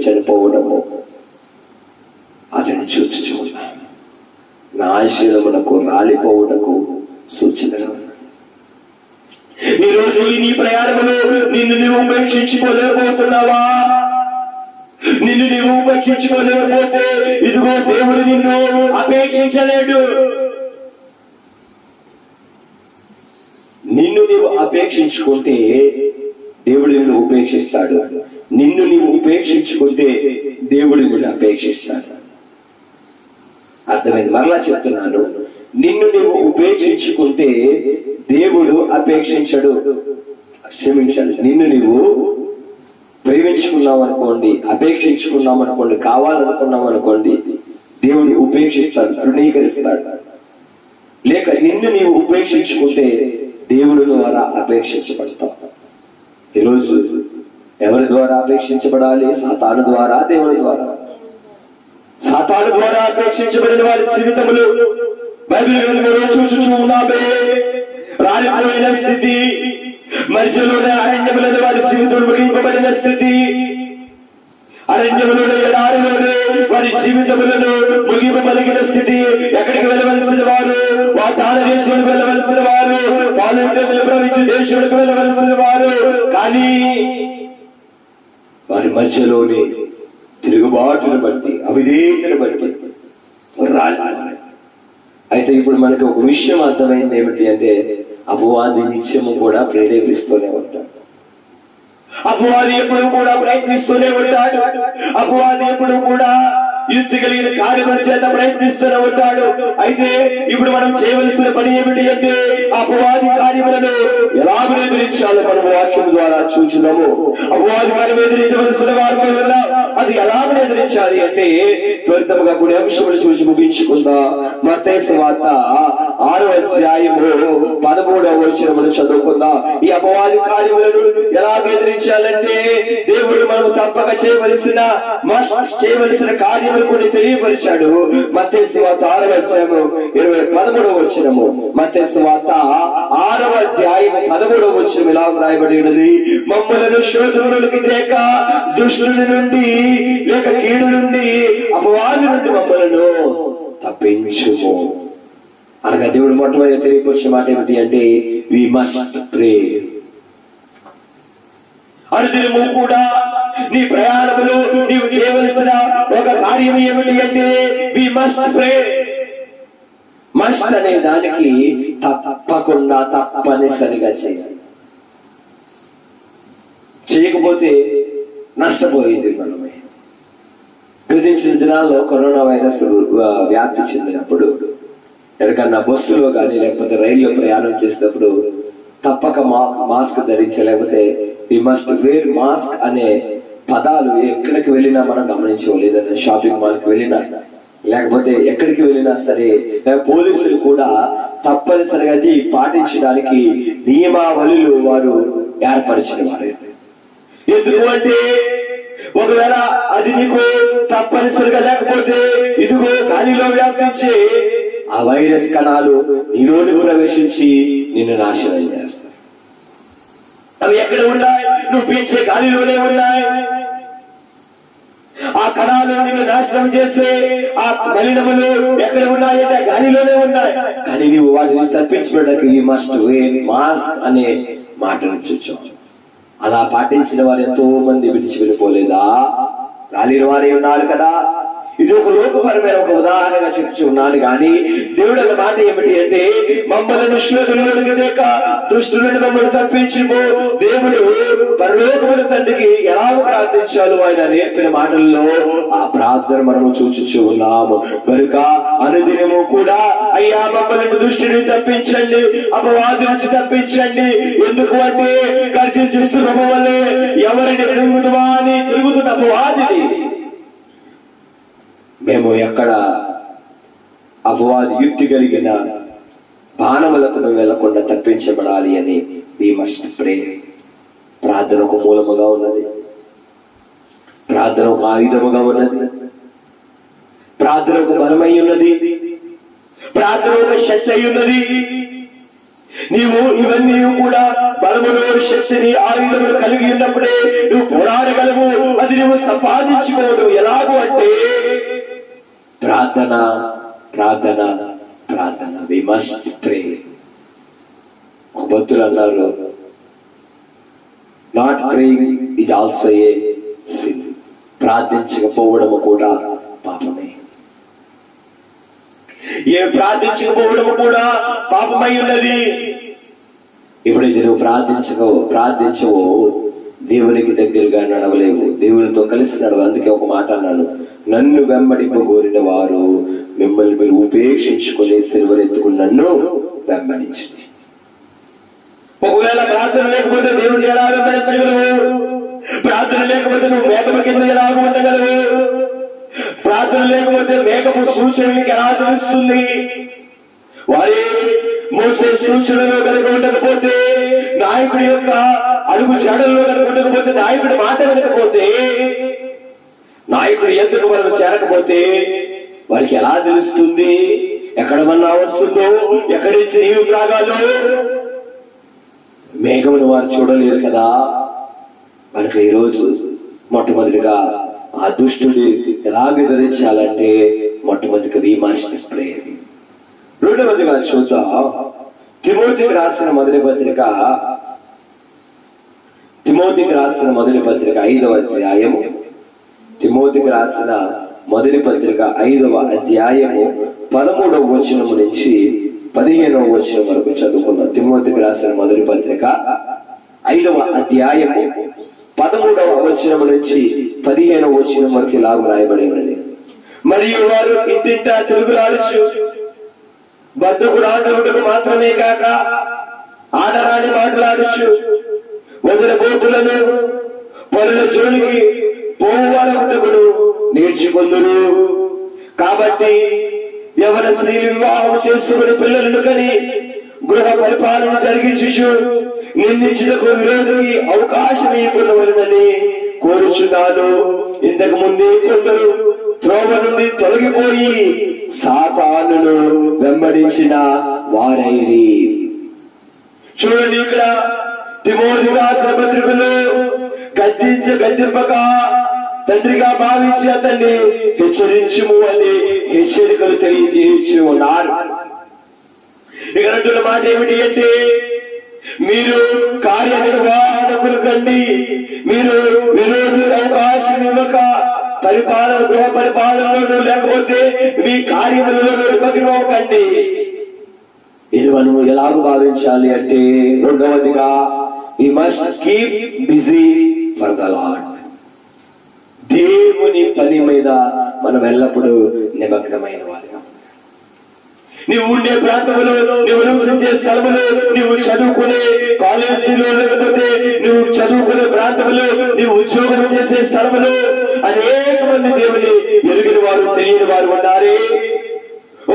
చనిపోవడము అతని చూచు నా ఆశీర్వమునకు రాలిపోవడకు సూచనగా. ఈ రోజు నీ ప్రయాణంలో నిన్ను నీవు ఉపేక్షించుకోలేకపోతున్నావా? నిన్ను నీవు ఉపేక్షించుకోలేకపోతే ఇదిగో దేవుడు నిన్ను అపేక్షించలేడు. నిన్ను నీవు అపేక్షించుకుంటే దేవుడు నిన్ను ఉపేక్షిస్తాడు. నిన్ను నీవు ఉపేక్షించుకుంటే దేవుడు నిన్ను అపేక్షిస్తాడు. అర్థమైంది? మరలా చెప్తున్నాను, నిన్ను నీవు ఉపేక్షించుకుంటే దేవుడు అపేక్షించడు. క్షమించాలి. నిన్ను నీవు ప్రేమించుకున్నావు అనుకోండి, అపేక్షించుకున్నాం అనుకోండి, కావాలనుకున్నాం అనుకోండి, దేవుడు ఉపేక్షిస్తాడు, తృణీకరిస్తాడు. లేక నిన్ను నీవు ఉపేక్షించుకుంటే దేవుడు ద్వారా అపేక్షించబడతావు. ఈరోజు ఎవరి ద్వారా అపేక్షించబడాలి? సాతాను ద్వారా, దేవుని ద్వారా. సాతాను ద్వారా అపేక్షించబడిన వారి జీవితములు బైబిల్ గ్రంథంలో చూచుచూ ఉన్నామే. రాలిపోయిన స్థితి, మధ్యలోనే అరణ్యములోనే వారి జీవితం ముగింపబడిన స్థితి, అరణ్యములోనే ఎడారిలోనే వారి జీవితములను ముగింపబలిగిన స్థితి. ఎక్కడికి వెళ్ళవలసిన వారు? వాగ్దాన దేశములకు వెళ్ళవలసిన వారు, పాలకులు ప్రవహించే దేశములకు వెళ్ళవలసిన వారు. కానీ వారి మధ్యలోనే తిరుగుబాటును బట్టి, అవిధేయతను బట్టి రాలి. అయితే ఇప్పుడు మనకి ఒక విషయం అర్థమైంది ఏమిటి అంటే, అపవాది నిత్యము కూడా ప్రేరేపిస్తూనే ఉంటాడు. అపవాది ఎప్పుడు కూడా ప్రయత్నిస్తూనే ఉంటాడు. అపవాది ఎప్పుడు కూడా యుద్ధ కలిగిన కార్యముల చేత ప్రయత్నిస్తూనే ఉంటాడు. అయితే ఇప్పుడు మనం చేయవలసిన పని ఏమిటి అంటే, అపవాది కార్యములను ఎలా ఎదిరించాలో మనం వాక్యం ద్వారా చూచుదాము. అపవాది కార్యం ఎదిరించవలసిన వారు అది ఎలా ఎదిరించాలి అంటే, త్వరితముగా కొన్ని అంశములు చూసి ముగించుకుందాం. మత్తయి సువార్త 6వ అధ్యాయము 13వ వచనమును చదువుకుందాం. ఈ అపవాది కార్యములను ఎలా ఎదిరించాలంటే, దేవుడు మనము తప్పక చేయవలసిన కార్యములు కొన్ని తెలియపరిచాడు. మత్తయి సువార్త 6వ అధ్యాయము 13వ వచనము. మత్తయి సువార్త 6వ అధ్యాయము 13వ వచనం ఇలా రాయబడి ఉన్నది: మమ్మలను శోధనలోకి తేక దుష్టుని నుండి లేక కీడు నుండి అపవాది నుండి మమ్మలను తప్పించుము. అనగా దేవుడు మొట్టమొదటి తెలియపరిచిన మాట ఏమిటి అంటే, వి మస్ట్ ప్రే. అనుదినము కూడా నీ ప్రయాణములో నీవు చేయవలసిన ఒక కార్యం ఏమిటి అంటే, వి మస్ట్ ప్రే. మస్ట్ అనే దానికి తప్పకుండా, తప్పనిసరిగా చేయాలి. చేయకపోతే నష్టపోయేది మనమే. గతించిన దినాల్లో కరోనా వైరస్ వ్యాప్తి చెందినప్పుడు ఎక్కడికన్నా బస్సులో కానీ లేకపోతే రైల్లో ప్రయాణం చేసినప్పుడు తప్పక మాస్క్ ధరించలేకపోతే వి మస్ట్ వేర్ మాస్క్ అనే పదాలు ఎక్కడికి వెళ్ళినా మనం గమనించవాలి. ఏదైనా షాపింగ్ మాల్కి వెళ్ళినా లేకపోతే ఎక్కడికి వెళ్ళినా సరే పోలీసులు కూడా తప్పనిసరిగా అది పాటించడానికి నియమావళులు వారు ఏర్పరిచిన వారు. ఎందుకు అంటే ఒకవేళ అది నీకు తప్పనిసరిగా లేకపోతే ఇదిగో గాలిలో వ్యాపించే ఆ వైరస్ కణాలు నీలోని ప్రవేశించి నిన్ను నాశనం చేస్తాయి. అవి ఎక్కడ ఉన్నాయి? నువ్వు పీల్చే గాలిలోనే ఉన్నాయి. ఆ కణాలు నిన్ను నాశనం చేసే ఆ మలినములు ఎక్కడ ఉన్నాయంటే గాలిలోనే ఉన్నాయి. కానీ నీవు వాటిని తప్పించుకోవడానికి ఈ మస్ట్ వేర్ మాస్క్ అనే మాట నుంచి అలా పాటించిన వారు ఎంతో మంది విడిచి వెళ్ళిపోలేదా? గాలిన వారే ఉన్నారు కదా. ఇది ఒక లోకపరమైన ఒక ఉదాహరణగా చెప్తూ ఉన్నాను. కానీ దేవుడు అన్న మాట ఏమిటి అంటే, మమ్మల్ని శోధనలోకి దేక దుష్టులను మమ్మల్ని తప్పించుకో. దేవుడు పరలోకమైన తండ్రికి ఎలా ప్రార్థించాలో ఆయన నేర్పిన మాటల్లో ఆ ప్రార్థన మనము చూచుచూ ఉన్నాము. కనుక అనుదినము కూడా అయ్యా మమ్మల్ని దుష్టుని తప్పించండి, అపవాది నుంచి తప్పించండి. ఎందుకు అంటే గర్జించు సింహము వలె ఎవరిని మృంగుదువా అని తిరుగుతున్న అపవాదిని మేము ఎక్కడ అపవాది యుక్తి కలిగిన బాణములకు మేము వెళ్లకుండా తప్పించబడాలి అని we must pray. ప్రార్థన ఒక మూలముగా ఉన్నది, ప్రార్థన ఒక ఆయుధముగా ఉన్నది, ప్రార్థన ఒక బలమై ఉన్నది, ప్రార్థన ఒక శక్తి అయి ఉన్నది. నీవు ఇవన్నీ కూడా బలములో శక్తిని ఆయుధములు కలిగి ఉన్నప్పుడే నువ్వు పోరాడగలవు. అది నువ్వు సంపాదించుకోవడం ఎలాగో అంటే ప్రార్థన ప్రార్థన ప్రార్థన. We must pray. ఒక భక్తులు అన్నారు, not praying is also a sin. ప్రార్థించకపోవడము కూడా పాపమే. ప్రార్థించకపోవడము కూడా పాపమై ఉన్నది. ఎప్పుడైతే నువ్వు ప్రార్థించవో దేవునికి దగ్గరగా నడవలేవు, దేవునితో కలిసి నడవలేవు. అందుకే ఒక మాట అన్నాను, నన్ను వెంబడింపగోరిన వారు మిమ్మల్ని మీరు ఉపేక్షించుకుని సిలువనెత్తుకుని నన్ను వెంబడించండి. ఒకవేళ ప్రార్థన లేకపోతే దేవుని ఎలా వెంబడించగలవు? ప్రార్థన లేకపోతే నువ్వు మేకమ కింద ఎలా ఉండగలవు? ప్రార్థన లేకపోతే మేకము సూచనలకి ఎలా తెలుస్తుంది? వారి మోసే సూచనలో కనుక ఉండకపోతే, నాయకుడి యొక్క అడుగు జాడల్లో కనుక ఉండకపోతే, నాయకుడి మాట వినకపోతే, నాయకుడు ఎందుకు మనం చేరకపోతే వారికి ఎలా తెలుస్తుంది ఎక్కడ మన్నా వస్తుందో, ఎక్కడి నుంచి నీరు త్రాగాలో? మేఘమును వారు చూడలేరు కదా. కనుక ఈరోజు మొట్టమొదటిగా ఆ దుష్టుని ఎలాగ ధరించాలంటే మొట్టమొదటిగా వి మస్ట్ ప్రే. రెండవదిగా చూద్దాం, తిమోతికి రాసిన మొదటి పత్రిక 5వ అధ్యాయము. తిమోతికి రాసిన మొదటి పత్రిక 5వ అధ్యాయము 13వ వచనము నుంచి 15వ వచనం వరకు చదువుకుందాం. తిమోతికి రాసిన మొదటి పత్రిక 5వ అధ్యాయము 13వ వచనము నుంచి 15వ వచనం వరకు ఇలాగ రాయబడి ఉన్నది. మరియు వారు ఇంటింటా తిరుగులాడుచు బతుకులాడుటకు మాత్రమే కాక ఆడరాని మాట్లాడుచు వదలబోతులను పరుల జోలికి పోవాలనుటకును నేర్చుకొందురు. కాబట్టి యవన స్త్రీలు వివాహం చేసుకుని పిల్లలను కని గృహ పరిపాలన జరిగించు నిందించుటకు విరోధికి అవకాశం ఇవ్వవలెనని కోరుచున్నాను. ఇంతకు ముందే కొందరు త్రోవ నుండి తొలగిపోయి సాతానును వెంబడించిన వారైరి. చూడండి, ఇక్కడ తిమోతికి రాసిన పత్రికలో గద్దింపక తండ్రిగా భావించి అతన్ని హెచ్చరించుము అని హెచ్చరికలు తెలియజేయచ్చు ఉన్నారు. ఇక్కడ అంటున్న మాట ఏమిటి అంటే, మీరు కార్యనిర్వాహకులు కండి, మీరు విరోధులకు అవకాశం ఇవ్వక గృహ పరిపాలనలో లేకపోతే మీ కార్యములలో నిమగ్నమవ్వకండి. ఇది మనము ఎలాగ భావించాలి అంటే, రెండవదిగా we must keep busy for the Lord. దేవుని పని మీద మనం ఎల్లప్పుడూ నిమగ్నమైన వారిగా. నీవు ఉండే ప్రాంతంలో, నువ్వు నివసించే స్థలంలో, నువ్వు చదువుకునే కాలేజీలో, లేకపోతే నువ్వు చదువుకునే ప్రాంతంలో, నువ్వు ఉద్యోగం చేసే స్థలంలో అనేక మంది దేవుని ఎరిగిన వారు, తెలియని వారు ఉన్నారే.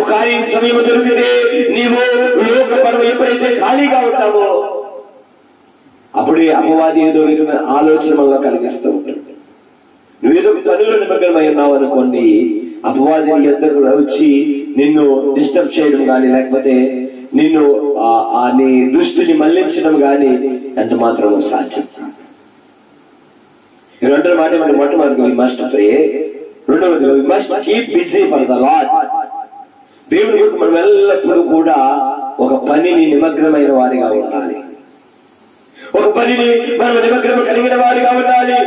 ఒక సమయం దొరికితే నీవు లోకపరం ఎప్పుడైతే ఖాళీగా ఉంటామో అప్పుడే అపవాది ఏదో ఆలోచన వల్ల కలిగిస్తూ ఉంటాడు. నువ్వేదో ఒక పనిలో నిమగ్నమై ఉన్నావు అనుకోండి, అపవాదిని ఎద్దకు వచ్చి నిన్ను డిస్టర్బ్ చేయడం కానీ, లేకపోతే నిన్ను నీ దృష్టిని మళ్లించడం కానీ ఎంత మాత్రం సాధ్యం. రెండో మాట మొట్టమొదటి వి మస్ట్ ప్రే, రెండవది we must keep busy for the Lord. దేవుడి కొరకు మనం ఎల్లప్పుడూ కూడా ఒక పనిని నిమగ్నమైన వారిగా ఉండాలి. ఒక పనిని మనం నిమగ్నం కలిగిన వారిగా ఉండాలి.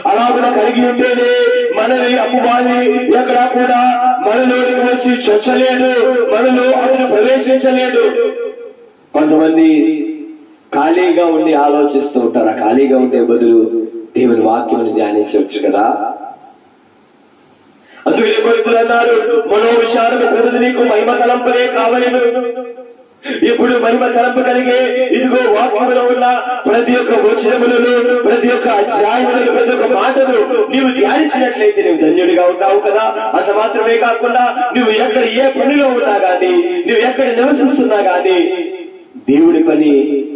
అలాగ కలిగి ఉంటేనే మనని అపవాది ఎక్కడా కూడా మనలోనికి వచ్చి చొచ్చలేడు, మనలో అతను ప్రవేశించలేడు. కొంతమంది ఖాళీగా ఉండి ఆలోచిస్తూ ఉంటారు. ఆ ఖాళీగా ఉండే బదులు దేవుని వాక్యాన్ని ధ్యానించవచ్చు కదా. అందుకనే భక్తులు అన్నారు, మనో విచారము కూడదు, నీకు మహిమ తలంపులే కావలేను. ఇప్పుడు మహిమ తలంపు కలిగే ఇదిగో వాక్యములో ఉన్న ప్రతి ఒక్క వచనములను, ప్రతి ఒక్క అధ్యాయములను, ప్రతి ఒక్క మాటను నీవు ధ్యానించినట్లయితే నీవు ధన్యుడిగా ఉంటావు కదా. అంత మాత్రమే కాకుండా నువ్వు ఎక్కడ ఏ పనిలో ఉన్నా గాని, నువ్వు ఎక్కడ నివసిస్తున్నా గాని దేవుడి పని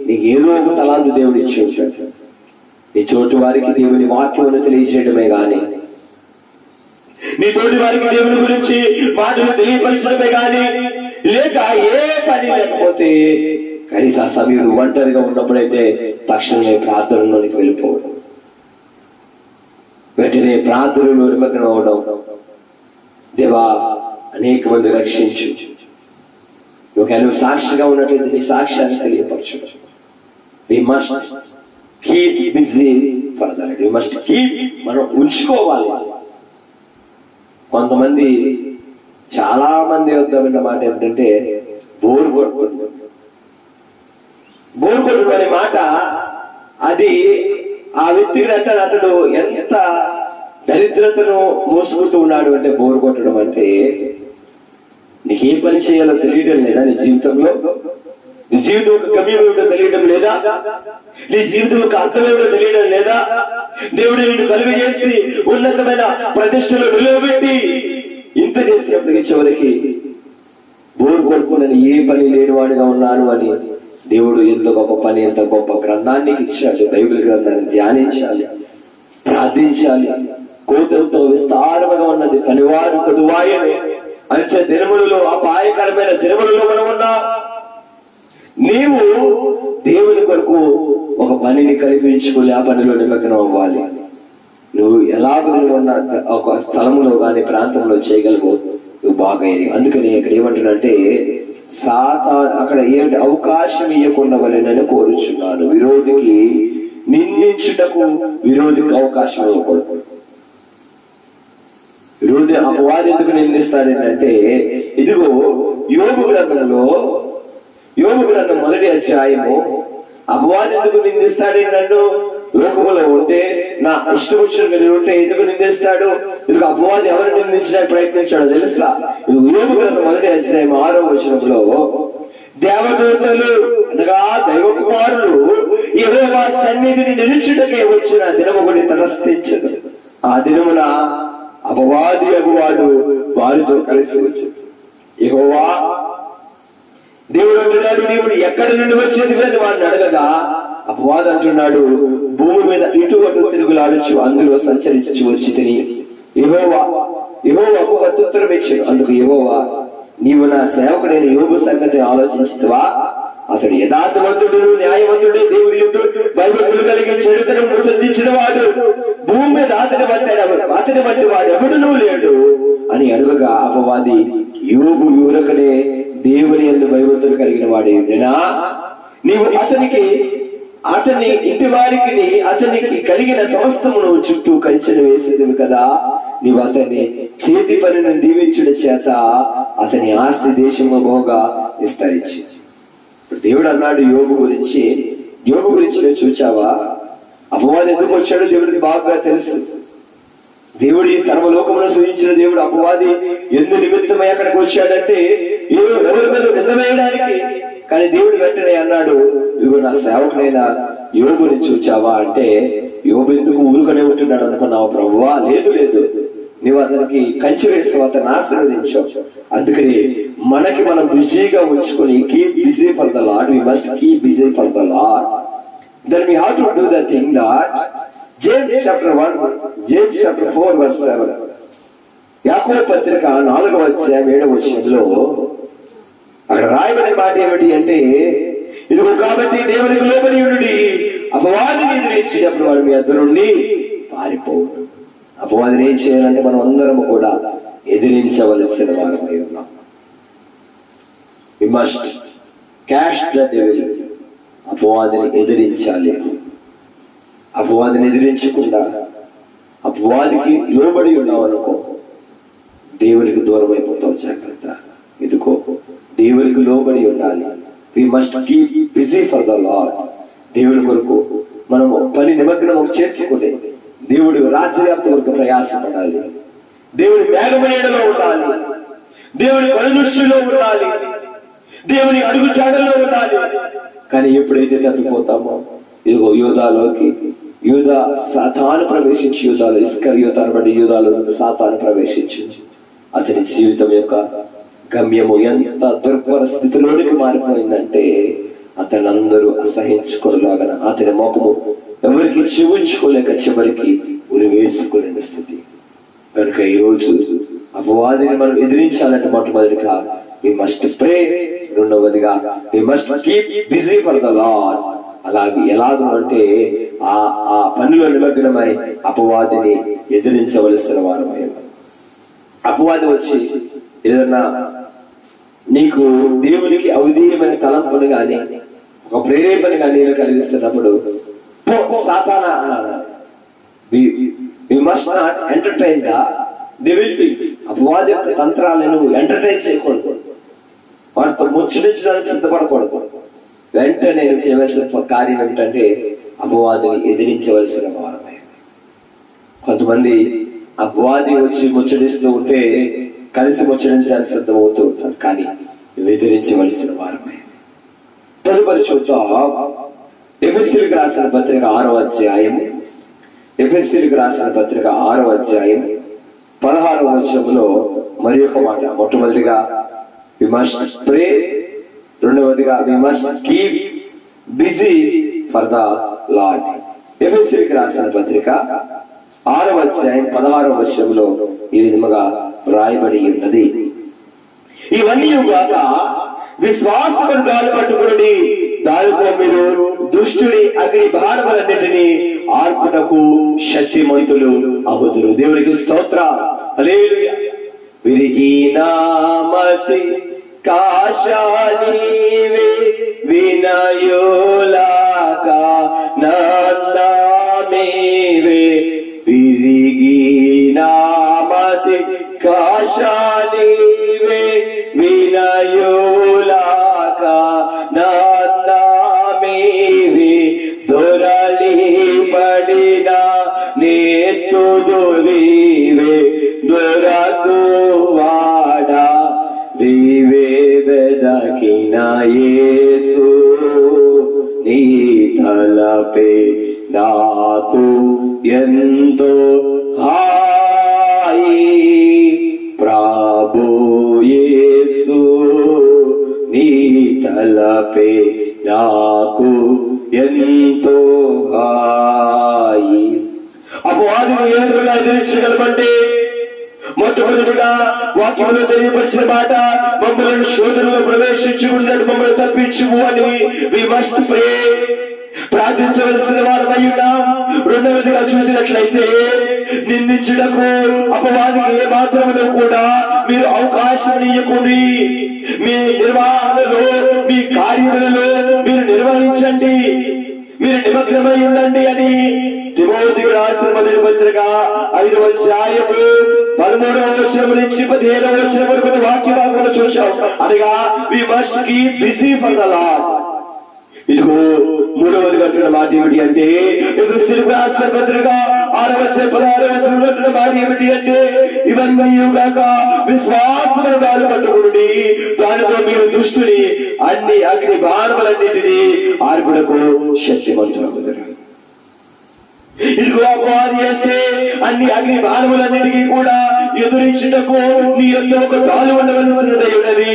నీకు ఏదో ఒక తలాంతు దేవుడు ఇచ్చి ఉంటాడు. నీ చోటు వారికి దేవుని వాక్యమును తెలియజేయడమే గాని, నీ తోటి వారికి దేవుని గురించి మాటలు తెలియపరచడమే గాని, లేక ఏ పని లేకపోతే కనీస ఆ సమయంలో ఒంటరిగా ఉన్నప్పుడైతే తక్షణమే ప్రార్థనలోనికి వెళ్ళిపోవడం, వెంటనే ప్రార్థనలో నిమగ్నం అవడం. దేవా అనేక మంది రక్షించు, ఒకవేళ సాక్షిగా ఉన్నట్లయితే నీ సాక్ష్యాన్ని తెలియపరచు. We must keep busy for the lord. We must keep, మనం ఉంచుకోవాలి. కొంతమంది చాలా మంది వద్ద విన్న మాట ఏమిటంటే బోరు కొడుతుంది. బోరు కొట్టడం అనే మాట అది ఆ వ్యక్తికి అంటాడు, అతడు ఎంత దరిద్రతను మోసుకుంటూ ఉన్నాడు అంటే, బోరు కొట్టడం అంటే నీకు ఏ పని చేయాలో తెలియడం లేదా? నీ జీవితంలో నీ జీవితం ఒక గమ్యం ఏమిటో తెలియడం లేదా? నీ జీవితం ఒక అర్థం ఏమిటో తెలియడం లేదా? దేవుడు నిన్ను కలుగు చేసి ఉన్నతమైన ప్రతిష్టలో నిలవబెట్టి ఇంత చేసినప్పటికీ చివరికి బోరు కొడుతుందని ఏ పని లేనివాడిగా ఉన్నాను అని దేవుడు ఎంత గొప్ప పని, ఎంత గొప్ప గ్రంథాన్ని ఇచ్చాడు. బైబిల్ గ్రంథాన్ని ధ్యానించాలి, ప్రార్థించాలి. కోతంతో విస్తారముగా ఉన్నది పనివారు కొదువాయని అంచె దినములలో, అపాయకరమైన దినములలో మనం ఉన్నా. నీవు దేవుని కొరకు ఒక పనిని కల్పించుకుని ఆ పనిలో నిమగ్నం అవ్వాలి. నువ్వు ఎలాగో నువ్వు ఉన్న ఒక స్థలంలో గాని ప్రాంతంలో చేయగలవు, నువ్వు బాగా. అందుకని ఇక్కడ ఏమంటున్నంటే, సాతాను అక్కడ ఏంటి, అవకాశం ఇవ్వకుండా వలెనని కోరుచున్నాను. విరోధికి నిందించుటకు విరోధికి అవకాశం ఇవ్వకూడదు. విరోధి అపవాది ఎందుకు నిందిస్తాడేంటంటే, ఇదిగో యోబు గ్రంథంలో, యోబు గ్రంథం 1వ అధ్యాయము, అపవాది ఎందుకు నిందిస్తాడే? నన్ను లోకములో ఉంటే, నా ఇష్టం వచ్చిన మీరు ఉంటే ఎందుకు నిందిస్తాడు? ఎందుకు అపవాది ఎవరు నిందించడానికి ప్రయత్నించాడో తెలుసా? యోబు గ్రంథం 1వ అధ్యాయం 6వ వచనంలో, దేవదూతలు అనగా దైవ కుమారులు యెహోవా సన్నిధిని నిలుచుటకే వచ్చిన దినము ఒకటి తటస్థించదు. ఆ దినమున అపవాది అగువాడు వారితో కలిసి వచ్చింది. యెహోవా దేవుడు అంటున్నాడు, నీవు ఎక్కడి నుండి వచ్చేది అని వాడిని అడగగా, అపవాది అంటున్నాడు, భూమి మీద ఇటు అటు తిరుగులాడుచు అందులో సంచరించు వచ్చి తిని యెహోవాకు ప్రత్యుత్తరం ఇచ్చాడు. అందుకు యెహోవా, నీవు నా సేవకుడైన యోబు సంగతి ఆలోచించుతావా? అతడు యథార్థవంతుడు, న్యాయవంతుడే, దేవుడి యందు భయభక్తులు కలిగి చెడుతనం విసర్జించిన వాడు, భూమి మీద అతని వంటి వాడు ఎవడునూ లేడు అని అడుగగా, అపవాది, యోబు యూరకనే దేవుని యందు భయభక్తులు కలిగిన వాడే. నీవు అతని ఇంటి వారికి అతనికి కలిగిన సమస్తమును చుట్టూ కంచెను వేసేది కదా. నీవు అతని చేతి పనిని దీవించుడి చేత అతని ఆస్తి దేశము బహుగా విస్తరించి. ఇప్పుడు దేవుడు అన్నాడు యోబు గురించి నువ్వు చూచావా? అపవాది ఎందుకు వచ్చాడో దేవుడికి బాగా తెలుసు. దేవుడు ఈ సర్వలోకమును సృజించిన దేవుడు అపవాది ఎందు నిమిత్తమై అక్కడికి వచ్చాడంటే ఎవరి మీద నిందవేయడానికి. కానీ దేవుడు వెంటనే అన్నాడు, ఇదిగో నా సేవకుడైన యోబుని చూచావా అంటే, యోబు ఎందుకు ఊరుకనే ఉంటున్నాడు అనుకున్నావు ప్రభువా? లేదు, నువ్వు అతనికి కంచె వేసావు, అతను ఆశీర్వదించావు. అందుకని మనకి మనం బిజీగా ఉంచుకొని, keep busy for the lord. We must keep busy for the Lord. Then we have to do the thing that James chapter 1, James chapter 4 verse 7. యాకోబు పత్రిక 4వ అధ్యాయం 7వ వచనంలో అక్కడ రాయబడిన మాట ఏమిటి అంటే, ఇదిగో కాబట్టి దేవునికి లోబడి ఉండుడి, అపవాదిని ఎదిరించినప్పుడు వాడు మీ వద్ద నుండి పారిపోవు. అపవాదిని ఏం చేయాలంటే మనం అందరం కూడా ఎదిరించవలసిన వారమై ఉన్నాం. We must cast the devil. అపవాదిని ఎదిరించాలి. అపవాదిని ఎదిరించకుండా అపవాదికి లోబడి ఉన్నావు అనుకో, దేవునికి దూరం అయిపోతావు. జాగ్రత్త. ఇదిగో దేవునికి లోబడి ఉండాలి. We must keep busy for the Lord. దేవుడి కొరకు మనం పని నిమగ్నం చేసుకుని దేవుడి రాజ్యవ్యాప్తి కొరకు ప్రయాసపడాలి. దేవుడి మేఘమనేడలో ఉండాలి. దేవుడి కనుదృష్టిలో ఉండాలి. దేవుని అడుగుచాడల్లో ఉండాలి. కానీ ఎప్పుడైతే తప్పిపోతామో, ఇదిగో యూదాలోకి సాతాను ప్రవేశించి, యూదాలో ఇస్కరియోతు బట్టి యూదాలో సాతాను ప్రవేశించి అతని జీవితం యొక్క గమ్యము ఎంత దుర్భర స్థితిలోనికి మారిపోయిందంటే అతను అందరూ అసహించుకోలాగా అతని ముఖము ఎవరికి చెవుంచుకోలేక చివరికి ఉరి వేసుకునే స్థితి. కనుక ఈరోజు అపవాదిని మనం ఎదిరించాలంటే మొట్టమొదటిగా we must pray, రెండవదిగా we must keep busy for the Lord. అలాగే ఎలాగో అంటే ఆ పనిలో నిమగ్నమై అపవాదిని ఎదిరించవలసిన వారమై. అపవాది వచ్చి ఏదన్నా నీకు దేవునికి అవిధేయమైన తలంపును గాని ఒక ప్రేరేపణ గాని నేను కలిగిస్తున్నప్పుడు సాతానా అనాలి. We must not entertain the devil things. అపవాది యొక్క తంత్రాలను ఎంటర్టైన్ చేయకూడదు. వాటితో ముచ్చటించడానికి సిద్ధపడకూడదు. వెంటనే నేను చేయవలసిన కార్యం ఏమిటంటే అపవాదిని ఎదిరించవలసిన వారమే. కొంతమంది అపవాది వచ్చి ముచ్చటిస్తూ ఉంటే కలిసి ముచ్చరించడానికి సిద్ధమవుతూ ఉంటారు, కానీ ఎదిరించవలసిన వారమే. తదుపరి చూద్దాం. ఎఫెసీయులకు రాసిన పత్రిక 6వ అధ్యాయం, ఎఫెసీయులకు రాసిన పత్రిక 6వ అధ్యాయం 16వ వచనంలో మరి ఒక మాట. మొట్టమొదటిగా we must pray, రెండవదిగా we must keep busy for the Lord. ఎఫెసీయులకు రాసిన పత్రిక 6వ అధ్యాయం 16వ వచనంలో ఈ విధముగా రాయబడి ఉన్నది. ఇవన్నీ గాక విశ్వాసమును గాలి పట్టుకుని దానితో మీరు దుష్టుని అగ్ని బాణములన్నిటినీ ఆర్పుటకు శక్తిమంతులు అగుదురు. దేవునికి స్తోత్రం. హల్లెలూయా. విరిగినామతి కాశానీవే వినయోలాగా నందామేవే. విరిగినామతి కాశానీవే వినయోలాగా నందామేవే. దొరలి పడిన నేతుదువీవే దొరకువాడా వీవే వెదకిన యేసు నీ తలపే నాకు ఎంతో హాయి. ప్రభు యేసు నీ తలపే నాకు ఎంతో హాయి. అపవాదిని ఏ విధంగా ఎదిరించగలమంటే మొట్టమొదటిగా వాక్యంలో తెలియపరిచిన మాట, మమ్మల్ని శోధనలో ప్రవేశించుకున్నట్టు మమ్మల్ని తప్పించుము అని we must pray, ప్రార్థించవలసిన వారమై ఉన్నాం. రెండవదిగా చూసినట్లయితే నిందించుటకు అపవాదికి ఏ మాత్రములో కూడా మీరు అవకాశం ఇవ్వకండి. మీ నిర్వహణలో మీ కార్యములలో మీరు నిర్వహించండి, మీరు నిమగ్నమై ఉండండి అని తిమోతికి రాసిన మొదటి పత్రిక 5వ అధ్యాయము 13వ వచనం నుంచి 15వ వచనం వరకు వాక్య భాగంలో చూశాం. అనగా we must keep busy for the Lord. ఇదిగో మూడవదిగా అంటున్న మాట ఏమిటి అంటే, ఎఫెసీయులకు రాసిన పత్రిక 6వ అధ్యాయం 16వ వచనంలో అంటున్న మాట ఏమిటి అంటే, ఇవన్నీ గాక విశ్వాసమును గాలి పట్టుకుని దానితో మీరు దుష్టుని అన్ని అగ్ని బాణములన్నిటినీ ఆర్పుటకు శక్తిమంతులగుదురు. ఇదిగో అపవాది చేసే అన్ని అగ్ని బాణములన్నిటికీ కూడా ఎదురించుటకు నీ యొక్క ఒక డాలు ఉండవలసినదై ఉన్నది.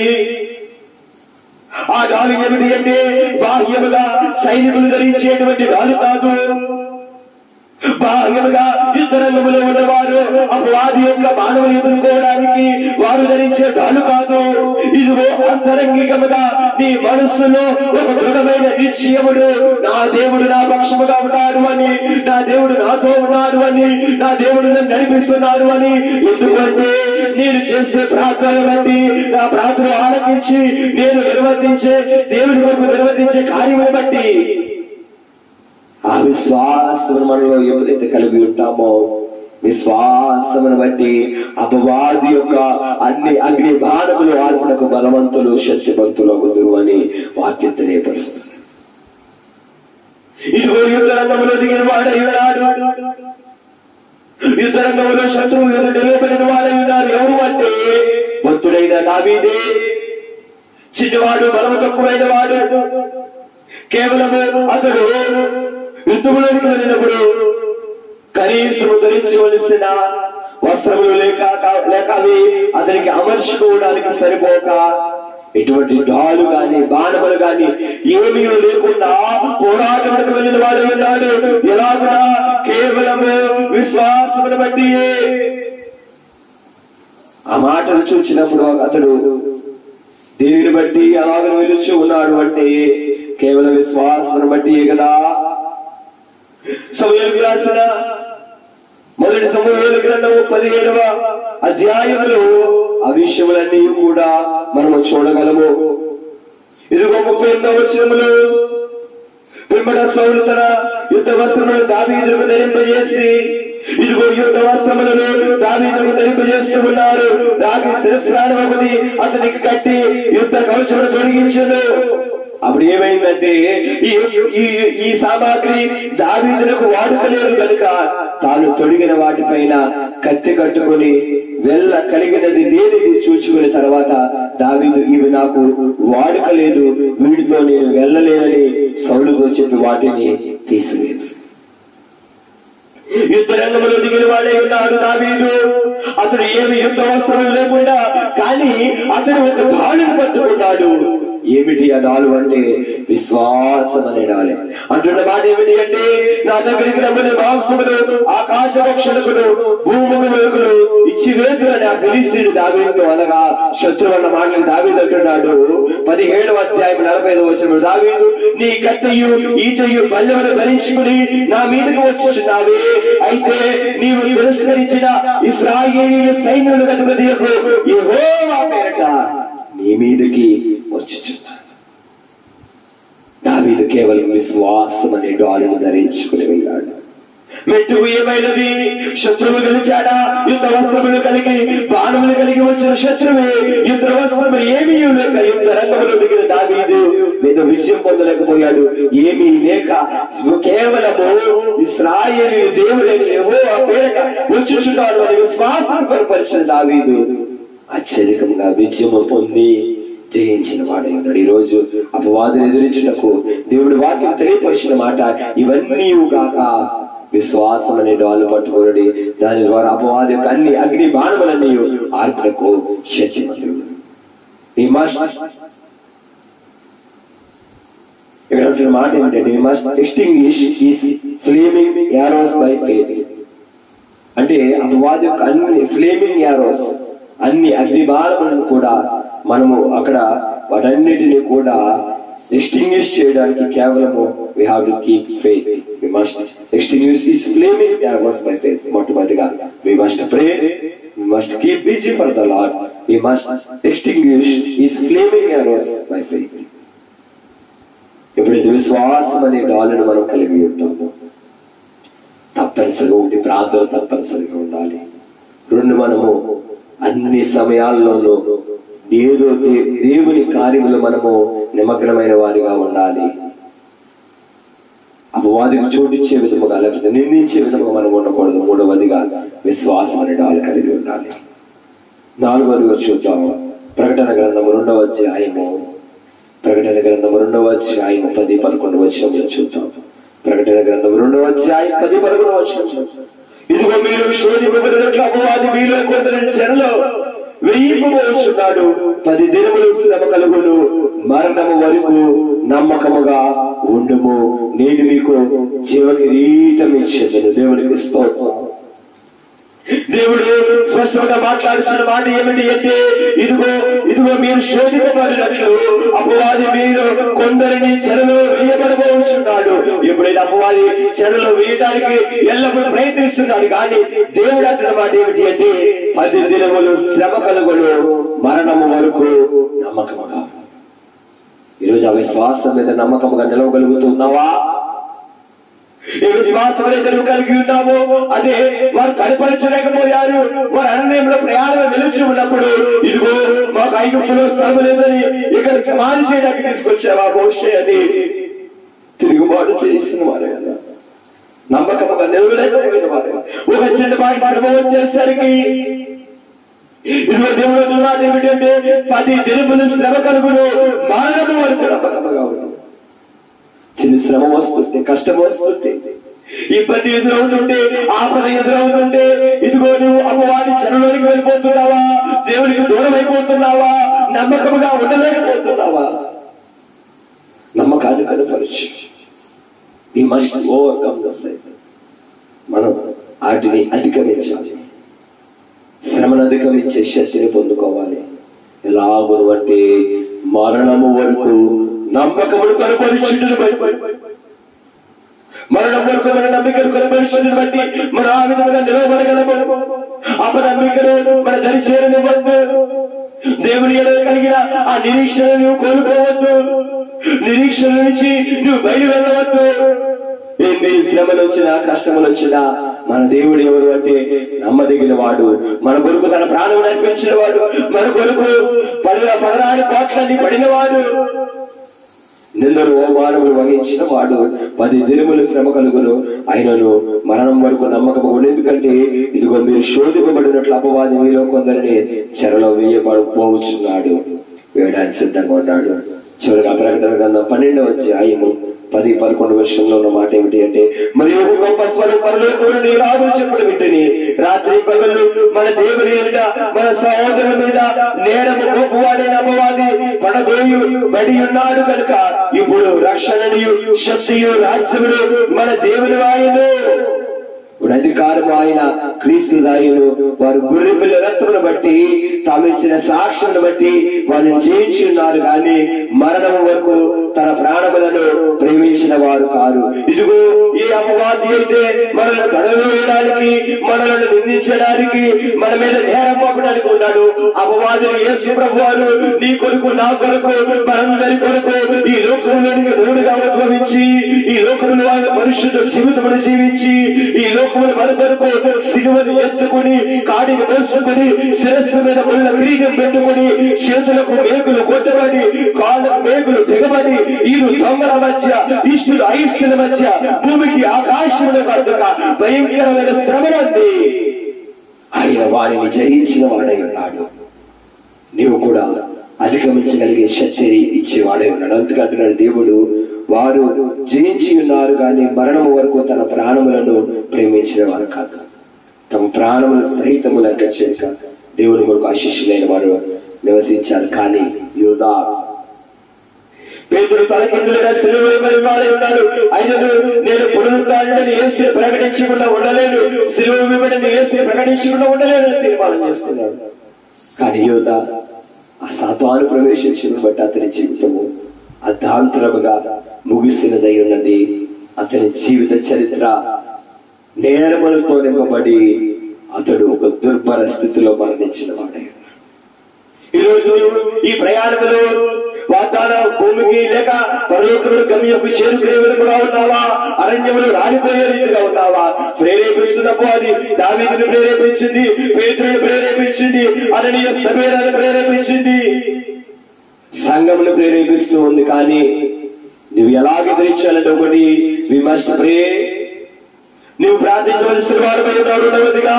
ఆ డాలు ఏమిటి అంటే బాహ్యముగా సైనికులు ధరించేటువంటి డాలు కాదు. బాహ్యముగా యుద్ధరంగంలో ఉన్నవారు అపవాది యొక్క బాణములు ఎదుర్కోవడానికి వారు ధరించే డాలు కాదు. ఇదిగో అంతరంగికముగా నీ మనస్సులో ఒక దృఢమైన నిశ్చయముడు, నా దేవుడు నా పక్షముగా ఉన్నాడు అని, నా దేవుడు నాతో ఉన్నాడు అని, నా దేవుడు నన్ను నడిపిస్తున్నాడు అని. ఎందుకంటే నేను చేసే ప్రార్థన బట్టి, నా ప్రార్థన ఆలకించి నేను నిర్వర్తించే దేవుడి కొరకు నిర్వర్తించే కార్యమును బట్టి ఆ విశ్వాసమును మనలో ఎప్పుడైతే కలిగి ఉంటామో, విశ్వాసమును బట్టి అపవాది యొక్క అన్ని అగ్ని బాణములు ఆత్మకు బలవంతులు శక్తివంతులు అగుదురు అని వాక్యం తెలియపరుస్తుంది. ఇదిగో యుద్ధరంగంలో దిగిన వాడై ఉన్నాడు, యుద్ధరంగంలో శత్రువు ఎదుట నిలబడిన వాడై ఉన్నారు. ఎవరు అంటే భక్తుడైన దావీదే. చిన్నవాడు, బలము తక్కువైన వాడు. కేవలము అతడు యుద్ధంలోకి వెళ్ళినప్పుడు కనీసము ధరించవలసిన వస్త్రములు లేక అవి అతనికి అమర్చుకోవడానికి సరిపోక ఎటువంటి డాలు గాని బాణములు గాని ఏమీ లేకుండా పోరాటములకు వెళ్ళిన వాడు ఉన్నాడు. ఎలాగునా కేవలము విశ్వాసమును బట్టి. ఆ మాటలు చూచినప్పుడు అతడు దేవుని బట్టి అలాగ వెలుచు ఉన్నాడు అంటే కేవలం విశ్వాసమును బట్టి కదా. సమూయేలుకు రాసిన మొదటి సమూయేలు గ్రంథము 17వ అధ్యాయములో ఆ విషయములన్నీ కూడా మనము చూడగలము. ఇదిగో 38వ వచనములో పిమ్మట సౌలు తన యుద్ధ వస్త్రములను దావీదుకు ధరింపజేసి, ఇదిగో యుద్ధ వస్త్రములను దావీదుకు ధరింపజేస్తూ ఉన్నారు. రాగి శిరస్త్రాణం ఒకటి అతనికి కట్టి యుద్ధ కవచమును తొలగించను. అప్పుడు ఏమైందంటే ఈ సామాగ్రి దావీదులకు వాడుకలేదు కనుక తాను తొడిగిన వాటిపైన కత్తి కట్టుకుని వెళ్ళ కలిగినది దేనిని చూచుకున్న తర్వాత దావీదు ఇవి నాకు వాడుకలేదు, వీడితో నేను వెళ్ళలేనని సౌలుతో చెప్పి వాటిని తీసివేసి యుద్ధ రంగంలో దిగిన వాడే ఉన్నాడు దావీదు. అతడు ఏమి యుద్ధ వస్త్రం లేకుండా, కానీ అతడు ఒక డాలును పట్టుకున్నాడు. ఏమిటి ఆ డాలు అంటే విశ్వాసం అనే డాలే. అంటున్న మాట ఏమిటి అంటే, నా దగ్గరికి రమ్మని మాంసములు ఆకాశ పక్షులకు భూముఖులు ఇచ్చి వేతులని ఆ ఫిలిస్తీయుడు దావీదుతో అనగా శత్రువు అన్న మాటలు దావీదు అంటున్నాడు. 17వ అధ్యాయం 45వ వచనం, దావీదు నీ కత్తియు ఈటయు బల్లెమును ధరించుకుని నా మీదకు వచ్చుచున్నావే, అయితే నీవు తిరస్కరించిన ఇశ్రాయేలు సైన్యుల అధిపతియకు యెహోవా పేరట నీ మీదకి వచ్చుచున్నాడు. దావీదు కేవలం విశ్వాసం అనే డాలును ధరించుకుని వెళ్ళాడు. మెట్టుకు ఏమైనది? శత్రువు గెలిచాడా? యుద్ధ వస్త్రములు కలిగి బాణములు కలిగి వచ్చిన శత్రువే. యుద్ధ వస్త్రము ఏమీ లేక యుద్ధ రంగంలో దిగిన దావీదు మీద విజయం పొందలేకపోయాడు. ఏమీ లేక కేవలము ఇశ్రాయేలు దేవుడైన యెహోవా పేరట వచ్చుచున్నాడు అని విశ్వాసం కనపరిచిన దావీదు అత్యధికంగా విజయము పొంది జయించిన వాడై ఉన్నాడు. ఈ రోజు అపవాదుని ఎదురించుటకు దేవుడి వాక్యం తెలియపరిచిన మాట ఇవన్నీ గాక విశ్వాసం అనే డాలు పట్టుకోనడి, దాని ద్వారా అపవాది యొక్క అన్ని అగ్ని బాణములన్నీ ఆర్పులకు శక్తిమంతుడు. ఇక్కడ అంటున్న మాట ఏమిటంటే, we must extinguish these flaming arrows by faith. అంటే అపవాది యొక్క అన్ని ఫ్లేమింగ్ యారోస్, అన్ని అగ్ని బాణములను కూడా మనము అక్కడ వాటన్నిటిని కూడా ఎక్స్టింగ్విష్ చేయడానికి కేవలము we have to keep faith. We must extinguish these flaming arrows by faith. మొట్టమొదటిగా we must pray, we must keep busy for the Lord, we must extinguish these flaming arrows by faith. ఎప్పుడైతే విశ్వాసం అనే డాలును మనం కలిగి ఉంటామో తప్పనిసరిగా ఒకటి ప్రార్థన తప్పనిసరిగా ఉండాలి. రెండు, మనము అన్ని సమయాల్లోనూ ఏదో దేవుని కార్యములు మనము నిమగ్నమైన వారిగా ఉండాలి. అపవాదికి చోటిచ్చే విధముగా లేకపోతే నిందించే విధముగా మనం ఉండకూడదు. మూడవదిగా విశ్వాసం అనే డాలు కలిగి ఉండాలి. నాలుగవదిగా చూద్దాము ప్రకటన గ్రంథము 2వ అధ్యాయము. ప్రకటన గ్రంథము 2వ అధ్యాయము 10-11 వచనములు చూద్దాం. ప్రకటన గ్రంథం 2వ అధ్యాయం 10-11 వచనం. ఇదిగో మీరు శోధింపబడినట్లు అపవాది మీలో కొందరిని చెరలో వేయింపబోచున్నాడు. 10 దినములు శ్రమ కలుగును, మరణము వరకు నమ్మకముగా ఉండుము, నేను మీకు జీవ కిరీటం ఇచ్చేదను. దేవునికి స్తోత్రం. దేవుడు స్పష్టంగా మాట్లాడుతున్న మాట ఏమిటి అంటే, ఇదిగో మీరు శోధింపబడినట్లు అపవాది మీరు కొందరిని చెరలో వేయబడబోతున్నాడు. ఎప్పుడైతే అపవాది చెరలో వేయడానికి ఎల్లప్పుడూ ప్రయత్నిస్తున్నాడు. కానీ దేవుడు అంటున్న మాట ఏమిటి అంటే, 10 దినములు శ్రమ కలుగును, మరణము వరకు నమ్మకముగా. ఈరోజు ఆ విశ్వాసం మీద నమ్మకముగా నిలవగలుగుతున్నావా? ఏ విశ్వాసం అయితే నువ్వు కలిగి ఉన్నావో అదే వారు కనపరచలేకపోయారు. వారు అరణ్యంలో ప్రయాణం నిలిచి ఉన్నప్పుడు, ఇదిగో మాకు ఐగుప్తులో స్థలం లేదని ఇక్కడ సమాధి చేయడానికి తీసుకొచ్చావా మోషే అని తిరుగుబాటు చేస్తున్న వారు కదా, నమ్మకంగా నిలవలేకపోయిన వారు. ఒక చిన్నపాటి శ్రమ వచ్చేసరికి ఇదిగో దేవుడు అన్నమాట ఏమిటంటే, 10 దినములు శ్రమ కలుగును, మరణము వరకు నమ్మకంగా ఉన్నాడు. చిన్న శ్రమ వస్తుంటే, కష్టం వస్తుంటే, ఇబ్బంది ఎదురవుతుంటే, ఆపద ఎదురవుతుంటే, ఇదిగో నువ్వు అపవాది చెరలోనికి వెళ్ళిపోతున్నావా? దేవునికి దూరం అయిపోతున్నావా? నమ్మకంగా ఉండలేకపోతున్నావా? నమ్మకాన్ని కనపరచు. ఈ మస్ట్ ఓవర్కమ్ ద సైన్. మనం వాటిని అధిగమించాలి. శ్రమను అధిగమించే శక్తిని పొందుకోవాలి. ఎలాగూ అంటే మరణము వరకు నమ్మకమును కనపరిచుటను బట్టి, మరణం వరకు మన నమ్మికను కనపరిచుటను బట్టి మనం ఆ విధంగా నిలవబడగలము. అపనమ్మికను మన దరి చేరనివ్వద్దు. దేవుని ఎడల కలిగిన ఆ నిరీక్షణ నువ్వు కోల్పోవద్దు. నిరీక్షణ నుంచి నువ్వు బయలు వెళ్ళవద్దు. ఎన్ని శ్రమలు వచ్చినా, కష్టములు వచ్చినా, మన దేవుడు ఎవరు అంటే నమ్మదగిన వాడు. మన కొరకు తన ప్రాణం నడిపించిన వాడు. మన కొరకు పడరాని కోట్లన్నీ పడినవాడు. నిందలు అవమానములు వహించిన వాడు. 10 దినములు శ్రమ కలుగును, ఆయనను మరణం వరకు నమ్మకము. ఎందుకంటే ఇదిగో మీరు శోధింపబడినట్లు అపవాది మీలో కొందరిని చెరలో వేయబడిపోవచ్చున్నాడు, వేయడానికి సిద్ధంగా ఉన్నాడు. చివరిగా ప్రకటన గ్రంథం 12వ అధ్యాయము 10-11 వర్షంలో ఉన్న మాట ఏమిటి అంటే, మరి ఒక గొప్ప స్వరం పరలోకములో నీ రాజులు చెప్పడం వింటిని, రాత్రి పగలు మన దేవుని ఎదుట మన సహోదరుల మీద నేరము గొప్పవాడైన అపవాది పడదోయు బడి ఉన్నాడు కనుక ఇప్పుడు రక్షణనియు శక్తియు రాజ్యములు మన దేవుని వాయును. ఇప్పుడు అధికారం ఆయన క్రీస్తు దాయులు. వారు గొర్రె పిల్ల రక్తమును బట్టి, తాము ఇచ్చిన సాక్ష్యమును బట్టి వారిని జయించి ఉన్నారు. కానీ మరణం వరకు తన ప్రాణములను ప్రేమించిన వారు కారు. ఇదిగో ఏ అపవాది అయితే మనల్ని పడవేయడానికి, మనల్ని నిందించడానికి, మన మీద నేరం పంపడానికి ఉన్నాడు, అపవాదిని యేసు ప్రభువారు నీ కొరకు, నా కొరకు, మనందరి కొరకు ఈ లోకంలోనికి నూనెగా ఉద్భవించి, ఈ లోకంలో ఆయన పరిశుద్ధ జీవితమును జీవించి, ఈ లోకములు మన కొరకు సిలువను ఎత్తుకుని, కాడిని మోసుకుని, శిరస్సు మీద ముళ్ళ కిరీటం పెట్టుకుని, చేతులకు మేకులు కొట్టబడి, కాళ్ళకు మేకులు దిగబడి, ఈరు దొంగల మధ్య, ఇష్టులు అయిష్టుల మధ్య, భూమికి ఆకాశములకు అడ్డుగా భయంకరమైన శ్రమలంది ఆయన వారిని జయించిన వాడై ఉన్నాడు. నీవు కూడా అధిగమించగలిగే శక్తిని ఇచ్చేవాడై ఉన్నాడు. అందుకంటున్నాడు దేవుడు, వారు జయించి ఉన్నారు కానీ మరణం వరకు తన ప్రాణములను ప్రేమించిన వారు కాదు. తమ ప్రాణములు సహితము లెక్క చేయక దేవుని కొరకు ఆశిష్యులైన వారు నివసించారు. కానీ యూదా పేతురు తలకిందులుగా సిలువైబడి వాడై ఉన్నాడు. అయినను నేను పునరుత్థానుడని యేసుని ప్రకటించకుండా ఉండలేను, సిలువ ఇవ్వబడిని యేసుని ప్రకటించకుండా ఉండలేను అని తీర్మానం చేసుకున్నాడు. కానీ యూదా ఆ సాతాను ప్రవేశించిన బట్టి అతని జీవితము అర్ధాంతరముగా ముగిసినదై ఉన్నది. అతని జీవిత చరిత్ర నేరములతో నింపబడి అతడు ఒక దుర్భర స్థితిలో మరణించిన వాడై ఉన్నాడు. ఈరోజు ఈ ప్రయాణంలో వాగ్దాన భూమికి లేక పరలోకములు గమ్యకు చేరుకునే విధముగా ఉన్నావా? అరణ్యములు రాలిపోయే రీతిగా ఉన్నావా? ప్రేరేపిస్తున్నప్పుడు అది దావీదును ప్రేరేపించింది, పేతురును ప్రేరేపించింది, అననీయ సమీరాను ప్రేరేపించింది, సంఘమును ప్రేరేపిస్తూ ఉంది. కానీ నువ్వు ఎలాగ ఎదిరించాలంటే, ఒకటి వి మస్ట్ ప్రే. నువ్వు ప్రార్థించవలసిన వారు ఉన్నావు. రెండవదిగా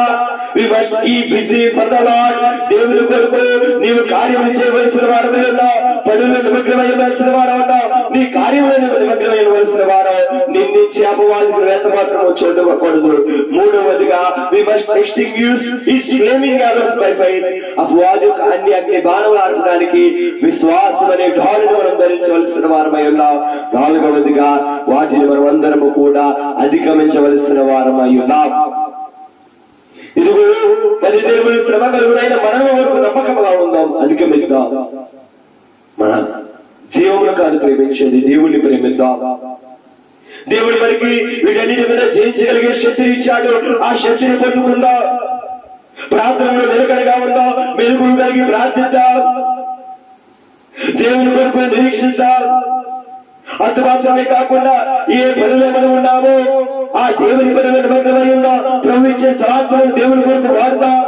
we must keep busy for the Lord. దేవుని కొరకు నీవు కార్యములు చేయవలసిన వారమై ఉన్నావు. పనుల్లో నిమగ్నమయ్యవలసిన వారు ఉన్నావు. నీ కార్యములను నిమగ్నమయ్యవలసిన వారు. నిందించి అపవాదులు ఎంత మాత్రం చూడకూడదు. మూడవదిగా we must extinguish his flaming arrows by faith. అపవాదు యొక్క అన్ని అగ్ని బాణములు ఆర్పడానికి విశ్వాసం అనే ఢాలును మనం ధరించవలసిన వారమై ఉన్నాం. నాలుగవదిగా వాటిని మనం అందరము కూడా అధిగమించవలసిన వారమై ఉన్నాం. ఇదిగో 10 దినములు శ్రమ కలుగునైన మనము వరకు నమ్మకంగా ఉందాం, అధిగమిద్దాం. మన జీవమును కాదు ప్రేమించేది, దేవుణ్ణి ప్రేమిద్దాం. దేవుడు మనకి వీటన్నిటి మీద జయించగలిగే శక్తిని ఇచ్చాడు. ఆ శక్తిని పొందుకుందాం. ప్రార్థనలో నిలకడగా ఉందాం, మెలుగులు కలిగి ప్రార్థిద్దాం, దేవుని కొరకు నిరీక్షిద్దాం. అంత మాత్రమే కాకుండా ఏ పనిలో మనం ఉన్నామో ఆ దేవుని పనిలో నిమగ్నమై ఉన్నాం. ప్రభు ఇచ్చే తలాంతులను దేవుని కొరకు వాడతాం.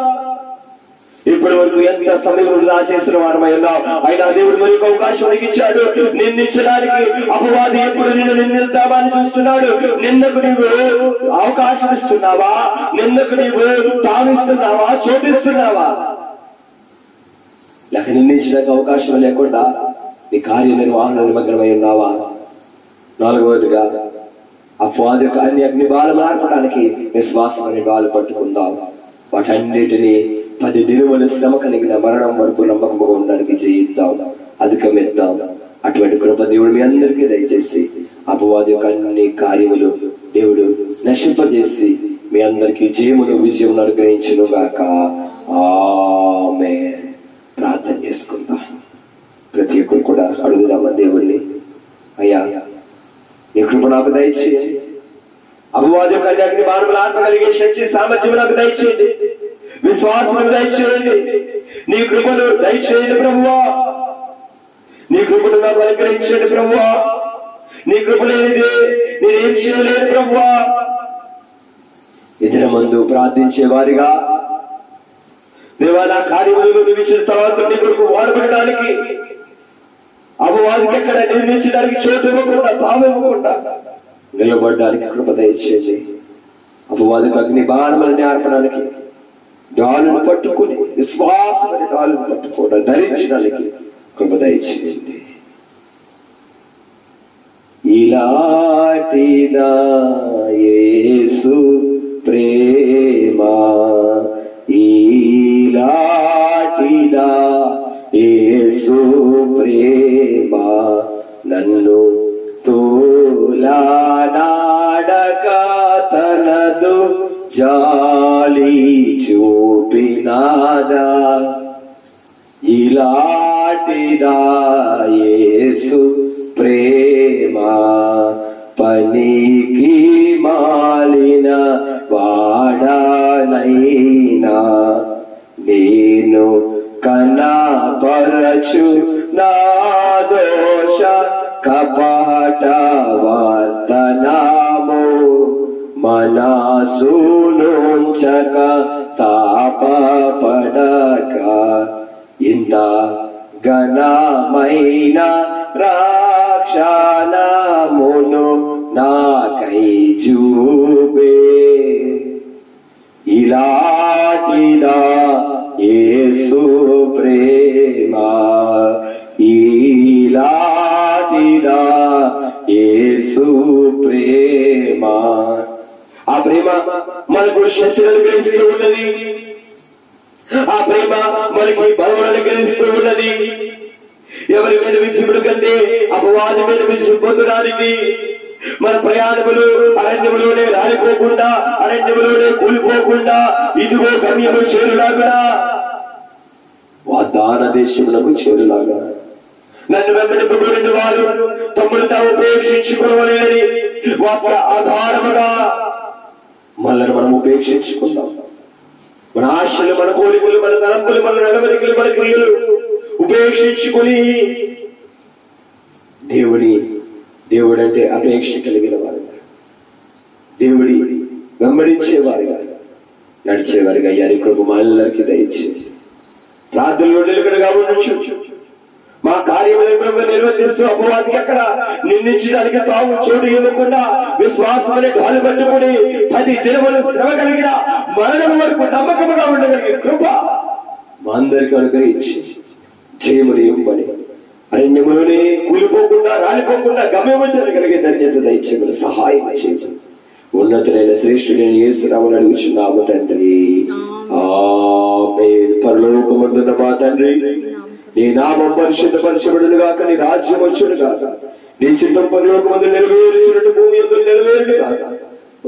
ఇప్పటి వరకు ఎంత సమయం వృధా చేసిన వారమై ఉన్నాం. అయినా దేవుడు మరొక అవకాశం ఇచ్చాడు. నిందించడానికి అపవాది ఎప్పుడు నిన్ను నిందిస్తామని చూస్తున్నాడు. నిందకు నీవు అవకాశం ఇస్తున్నావా? నిందకు నీవు తావిస్తున్నావా? చోటిస్తున్నావా? లేక నిందించడానికి అవకాశం లేకుండా నీ కార్య నిర్వహణ నిమగ్నమై ఉన్నావా? నాలుగవదిగా అపవాది యొక్క అన్ని అగ్ని బాణములు ఆర్పడానికి విశ్వాసం అనే గాలు పట్టుకుందాం. వాటన్నిటినీ 10 దినములు శ్రమ కలిగిన మరణం వరకు నమ్మకంగా ఉండడానికి జయిద్దాం, అధిగమిద్దాం. అటువంటి కృప దేవుడు మీ అందరికీ దయచేసి అపవాది యొక్క అన్ని కార్యములు దేవుడు నశింపజేసి మీ అందరికీ జయమును విజయమును అనుగ్రహించును గాక. ఆమేన్. ప్రార్థన చేసుకుందాం. ప్రతి ఒక్కరు కూడా అడుగుదామా దేవుణ్ణి, అయ్యా నీ కృప నాకు దయచేయండి. అపవాది యొక్క అన్ని బాణములు ఆర్పగలిగే శక్తి సామర్థ్యం నాకు దయచేయండి. విశ్వాసం దయచేయండి. నీ కృపను దయచేయండి ప్రభువా. నీ కృపను నాకు అనుగ్రహించండి ప్రభువా. నీ కృప లేనిది నేనేం చేయలేను ప్రభువా. ఇతర మందు ప్రార్థించే వారిగా దేవా నా కార్యములను నిలిచిన తర్వాత నీ కొరకు వాడబడడానికి అపవాదికి ఎక్కడ నిర్మించడానికి చోటు ఇవ్వకుండా తావివ్వకుండా నిలబడడానికి కృప దయచేయండి. అపవాదికి అగ్ని బాణములని ఆర్పడానికి డాలును పట్టుకుని విశ్వాసం డాలును పట్టుకోవడం ధరించడానికి కృప దయచేయండి. ఇలాంటిదా యేసు ప్రేమ, ఇలాంటిదా యేసు ప్రేమ, నన్ను తోలాడాడక తనదు జాలి చూపినాదా. ఇలాంటిదా యేసు ప్రేమ, పనికి మాలిన వాడనైనా నేను కనపరచు నా దోష కపట వర్తనము, మనసునుంచక తాపపడక ఇంత ఘనమైన రక్షణమును నాకై చూపే. ఇలాంటిదా యేసు ప్రేమ, ఇలాంటిదా యేసు ప్రేమ. ఆ ప్రేమ మనకు శక్తిని అనుగ్రహిస్తూ ఉన్నది. ఆ ప్రేమ మనకి బలమును అనుగ్రహిస్తూ ఉన్నది. ఎవరి మీద విజయముడు కంటే అపవాది మీద విజయం పొందడానికి మన ప్రయాణములు అరణ్యములోనే రాలిపోకుండా, అరణ్యములోనే కూలిపోకుండా ఇదిగో గమ్యము చేరులాగునా, వాగ్దాన దేశములకు చేరులాగా నన్ను వెంబడింపబడిన వారు తమ్ముడు తాము ఉపేక్షించుకోవాలని వాక్య ఆధారముగా మనల్ని మనం ఉపేక్షించుకుందాం. మన ఆశలు, మన కోరికలు, మన తలంపులు, మన నడవడికలు, మన క్రియలు ఉపేక్షించుకుని దేవుడు అంటే అపేక్ష కలిగిన వారుగా, దేవుడి వెంబడించేవారుగా, నడిచేవారుగా అయ్యా నీ కృప మనందరికీ దయచేసి ప్రార్థనలో నిలకడగా ఉండొచ్చు. మా కార్యములను నిర్వర్తిస్తూ అపవాదికి అక్కడ నిందించడానికి తాము చోటు ఇవ్వకుండా విశ్వాసం అనే డాలు పట్టుకుని 10 దినములు శ్రమ కలిగిన మరణం వరకు నమ్మకముగా ఉండగలిగే కృప మా అందరికీ అనుగ్రహించి జయములు ఇవ్వమని అరణ్యములోనే కూలిపోకుండా రాలిపోకుండా గమ్యము చేయగలిగే ధన్యత దయచేయమని సహాయం చేయమని ఉన్నతులైన శ్రేష్ఠుడైన యేసునామమున అడుగుచున్నాము తండ్రి. ఆమేన్. పరలోకమందున్న మా తండ్రి, నీ నామం పరిశుద్ధపరచబడును గాక, నీ రాజ్యం వచ్చును గాక, నీ చిత్తం పరలోకమందు నెరవేర్చున్నట్టు భూమి యందు నెరవేరును గాక.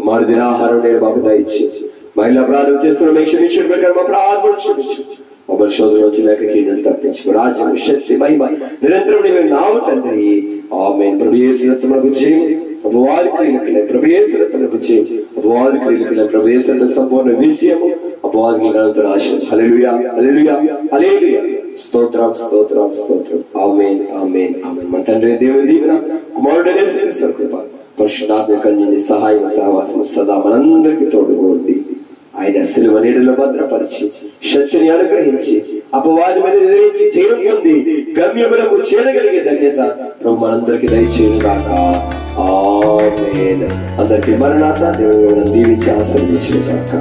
మా దినాహారం నేడు మాకు దయచేసి మహిళ అపరాధం చేస్తున్న మీ క్షమించిన ప్రకారం మా ప్రార్థన క్షమించు. మమ్మల్ని శోధన వచ్చి లేక కీడును తప్పించు. రాజ్యం శక్తి మహిమ నిరంతరం నీవే నావు తండ్రి. ఆమేన్. ప్రభు యేసు రక్తమునకు జయం. అపవాది క్రియలకు ప్రభు యేసు రక్తమునకు జయం. అపవాది క్రియలకు ప్రభు యేసు రక్తం సంపూర్ణ విజయము. అపవాది అనంతర ఆశీర్వాదం. హల్లెలూయా, హల్లెలూయా, హల్లెలూయా. స్తోత్రం, స్తోత్రం, స్తోత్రం. ఆమేన్, ఆమేన్, ఆమేన్. మన తండ్రి దేవుని దీవెన, కుమారుడైన యేసు కృప, పరిశుద్ధాత్మ కన్యని సహాయం సహవాసం సదా మనందరికీ తోడుగా ఉంది. ఆయన సిలువ నీడలో భద్రపరిచి శక్తిని అనుగ్రహించి అపవాది మీద ఎదిరించి జయం పొంది గమ్యములకు చేరగలిగే ధన్యత ప్రభు మనందరికీ దయచేయును గాక. ఆమేన్. అందరికీ మరణాత దేవుడు దీవించి ఆశీర్వదించును గాక.